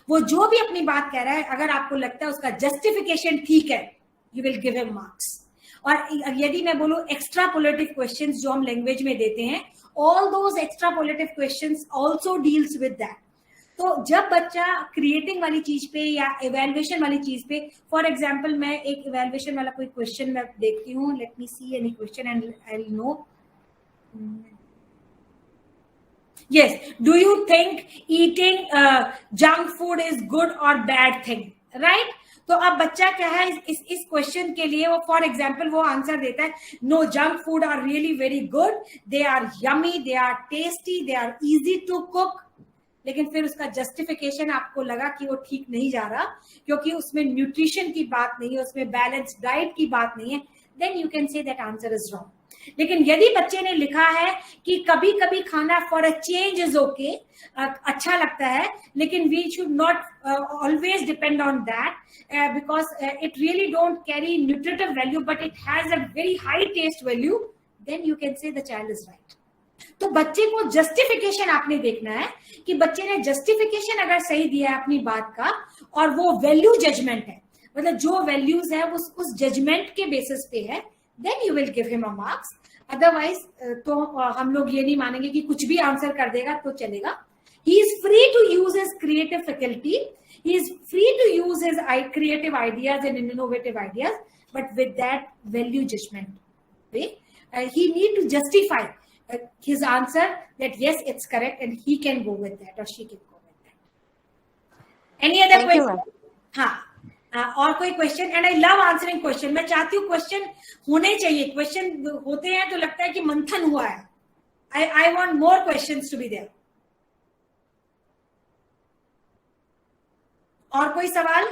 वो जो भी अपनी बात कह रहा है, अगर आपको लगता है उसका जस्टिफिकेशन ठीक है, you will give him marks. और यदि मैं बोलूं एक्स्ट्रापोलेटिव क्वेश्चंस जो हम लैंग्वेज में देते हैं, all those extrapolative questions also deals with that. तो जब बच्चा क्रिएटिंग वाली चीज पे या इवैल्यूएशन वाली चीज पे, फॉर एग्जांपल मैं एक इवैल्यूएशन वाला कोई क्वेश्चन मैं देखती हूँ, let me see any question and I will know. Yes, do you think eating junk food is good or bad thing, right? तो अब बच्चा क्या है इस क्वेश्चन के लिए, वो फॉर एग्जाम्पल वो आंसर देता है, no junk food are really very good, they are yummy, they are tasty, they are easy to cook. लेकिन फिर उसका जस्टिफिकेशन आपको लगा कि वो ठीक नहीं जा रहा, क्योंकि उसमें न्यूट्रिशन की बात नहीं है, उसमें बैलेंस डाइट की बात नहीं है, then you can say that answer is wrong. लेकिन यदि बच्चे ने लिखा है कि कभी कभी खाना for a change is okay, अच्छा लगता है, लेकिन we should not always depend on that because it really don't carry nutritive value but it has a very high taste value, then you can say the child is right. तो बच्चे को justification आपने देखना है कि बच्चे ने justification अगर सही दिया है अपनी बात का, और वो वैल्यू जजमेंट है, मतलब जो वैल्यूज है उस जजमेंट के बेसिस पे है, then you will give him a marks. Otherwise तो हम लोग ये नहीं मानेंगे कि कुछ भी आंसर कर देगा तो चलेगा। He is free to use his creative faculty. He is free to use his creative ideas and innovative ideas, but with that value judgment. He need to justify his answer that yes, it's correct, and he can go with that or she can go with that. Any other question? हाँ, और कोई question? And I love answering question. मैं चाहती हूँ question होने चाहिए, question होते हैं तो लगता है कि मंथन हुआ है। I want more questions to be there. और कोई सवाल?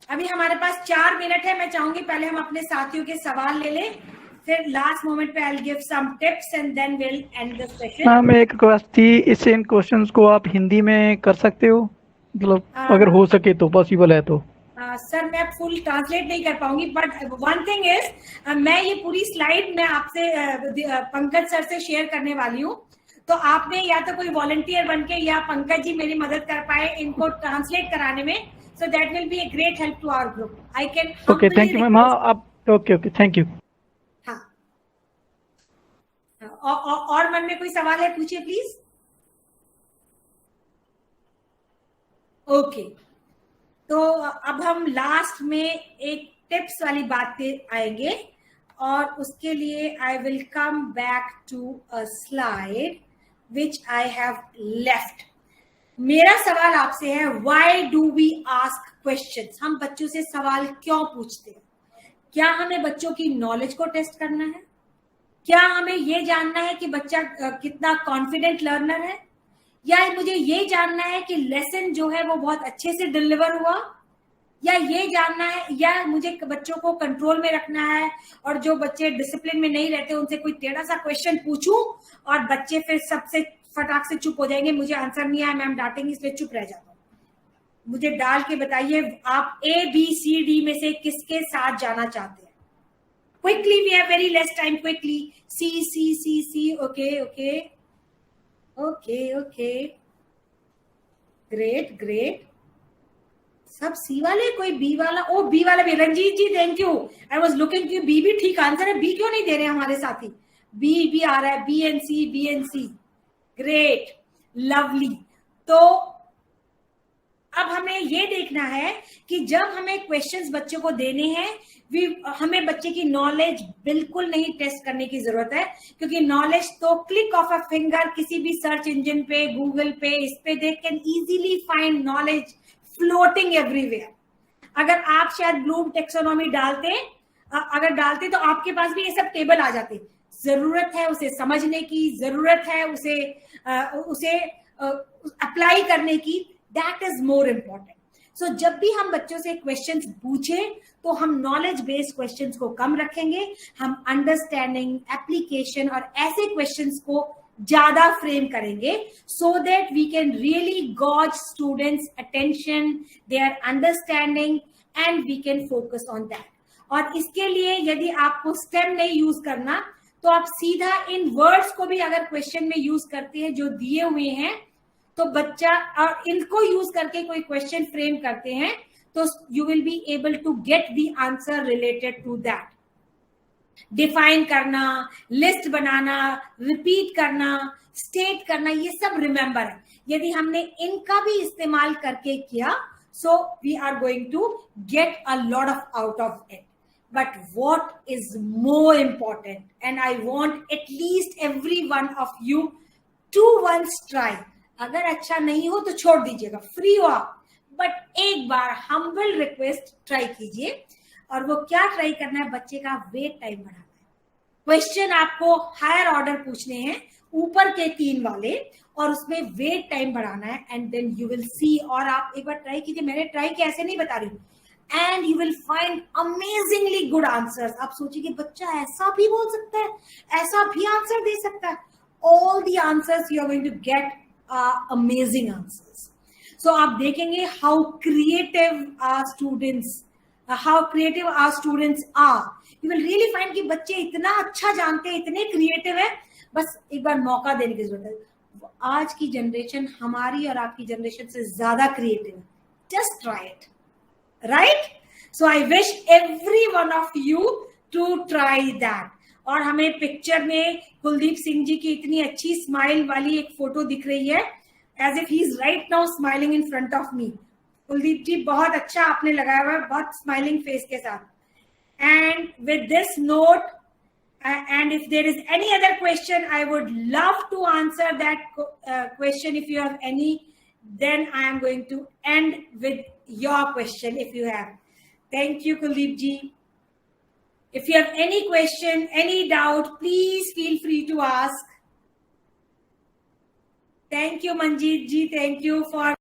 अभी हमारे पास 4 मिनट है, मैं चाहूंगी पहले हम अपने साथियों के सवाल ले लें, फिर लास्ट मोमेंट पे I will give some tips and then will end the session. Ma'am एक रिक्वेस्ट थी, इस इन क्वेश्चंस को आप हिंदी में कर सकते हो, मतलब अगर हो सके तो, पॉसिबल है तो। सर मैं फुल ट्रांसलेट नहीं कर पाऊंगी, बट वन थिंग इज मैं ये पूरी स्लाइड मैं आपसे पंकज सर से शेयर करने वाली हूँ, तो आपने या तो कोई वॉलंटियर बनके या पंकज जी मेरी मदद कर पाए इनको ट्रांसलेट कराने में, so that will be a great help to our group. I can. Okay, thank you ma'am. हाँ आप ओके, थैंक यू। हाँ, और मन में कोई सवाल है, पूछिए प्लीज। ओके, तो अब हम लास्ट में एक टिप्स वाली बात पे आएंगे, और उसके लिए I will come back to a slide which I have left. मेरा सवाल आपसे है, why do we ask questions? हम बच्चों से सवाल क्यों पूछते हैं? क्या हमें बच्चों की नॉलेज को टेस्ट करना है? क्या हमें ये जानना है कि बच्चा कितना कॉन्फिडेंट लर्नर है? या मुझे ये जानना है कि लेसन जो है वो बहुत अच्छे से डिलीवर हुआ? या ये जानना है, या मुझे बच्चों को कंट्रोल में रखना है, और जो बच्चे डिसिप्लिन में नहीं रहते उनसे कोई टेढ़ा सा क्वेश्चन पूछूं और बच्चे फिर सबसे फटाक से चुप हो जाएंगे, मुझे आंसर नहीं आया, मैम डांटेंगी इसलिए चुप रह जाता हूँ। मुझे डाल के बताइए आप ABCD में से किसके साथ जाना चाहते हैं। Quickly, we have very less time. Quickly, C. Okay. Great. सब C वाले, कोई B वाला? ओ B वाला भी, Ranjeet ji thank you. I was looking कि B भी ठीक आंसर है, B क्यों नहीं दे रहे हमारे साथी? B भी आ रहा है, B and C। Great, lovely. तो अब हमें ये देखना है कि जब हमें क्वेश्चंस बच्चों को देने हैं, हमें बच्चे की नॉलेज बिल्कुल नहीं टेस्ट करने की जरूरत है, क्योंकि नॉलेज तो क्लिक ऑफ अ फिंगर किसी भी सर्च इंजन पे, गूगल पे, इस पे they can easily find knowledge floating everywhere. अगर आप शायद ब्लूम टेक्सोनॉमी अगर डालते तो आपके पास भी ये सब टेबल आ जाते। जरूरत है उसे समझने की, जरूरत है उसे अप्लाई करने की, दैट इज मोर इम्पोर्टेंट। सो जब भी हम बच्चों से क्वेश्चंस पूछें तो हम नॉलेज बेस्ड क्वेश्चंस को कम रखेंगे, हम अंडरस्टैंडिंग, एप्लीकेशन और ऐसे क्वेश्चंस को ज्यादा फ्रेम करेंगे, so that we can really gauge students attention, their understanding, and we can focus on that. और इसके लिए यदि आपको स्टेम नहीं यूज करना तो आप सीधा इन वर्ड्स को भी अगर क्वेश्चन में यूज करते हैं जो दिए हुए हैं, तो बच्चा और इनको यूज करके कोई क्वेश्चन फ्रेम करते हैं तो you will be able to get the answer related to that. Define करना, लिस्ट बनाना, रिपीट करना, स्टेट करना, ये सब रिमेंबर है। यदि हमने इनका भी इस्तेमाल करके किया, so we are going to get a lot of out of it. But what is more important, and I want at least every one of you to once try. अगर अच्छा नहीं हो तो छोड़ दीजिएगा, फ्री हो आप, बट एक बार हम्बल रिक्वेस्ट ट्राई कीजिए। और वो क्या ट्राई करना है? बच्चे का वेट टाइम बढ़ाना है। क्वेश्चन आपको हायर ऑर्डर पूछने हैं, ऊपर के 3 वाले, और उसमें वेट टाइम बढ़ाना है, and then you will see. और आप एक बार ट्राई कीजिए, मैंने ट्राई किया, ऐसे नहीं बता रही हूँ, and you will find amazingly good answers. आप सोचिए कि बच्चा ऐसा भी बोल सकता है, ऐसा भी आंसर दे सकता है। All the answers you are going to get are amazing answers. So आप देखेंगे how creative our students are. You will really find कि बच्चे इतना अच्छा जानते हैं, इतने क्रिएटिव है, बस एक बार मौका देने की जरूरत है। आज की जनरेशन हमारी और आपकी जनरेशन से ज्यादा क्रिएटिव है। Just try it. Right? So I wish every one of you to try that. और हमें पिक्चर में कुलदीप सिंह जी की इतनी अच्छी स्माइल वाली एक फोटो दिख रही है, as if he is right now smiling in front of me. Kuldeep जी बहुत अच्छा आपने लगाया हुआ है, बहुत स्माइलिंग फेस के साथ। And with this note, and if there is any other question, I would love to answer that question. If you have any, then I am going to end with your question if you have. Thank you, Kuldeep ji. If you have any question, any doubt, please feel free to ask. Thank you, Manjeet ji. Thank you for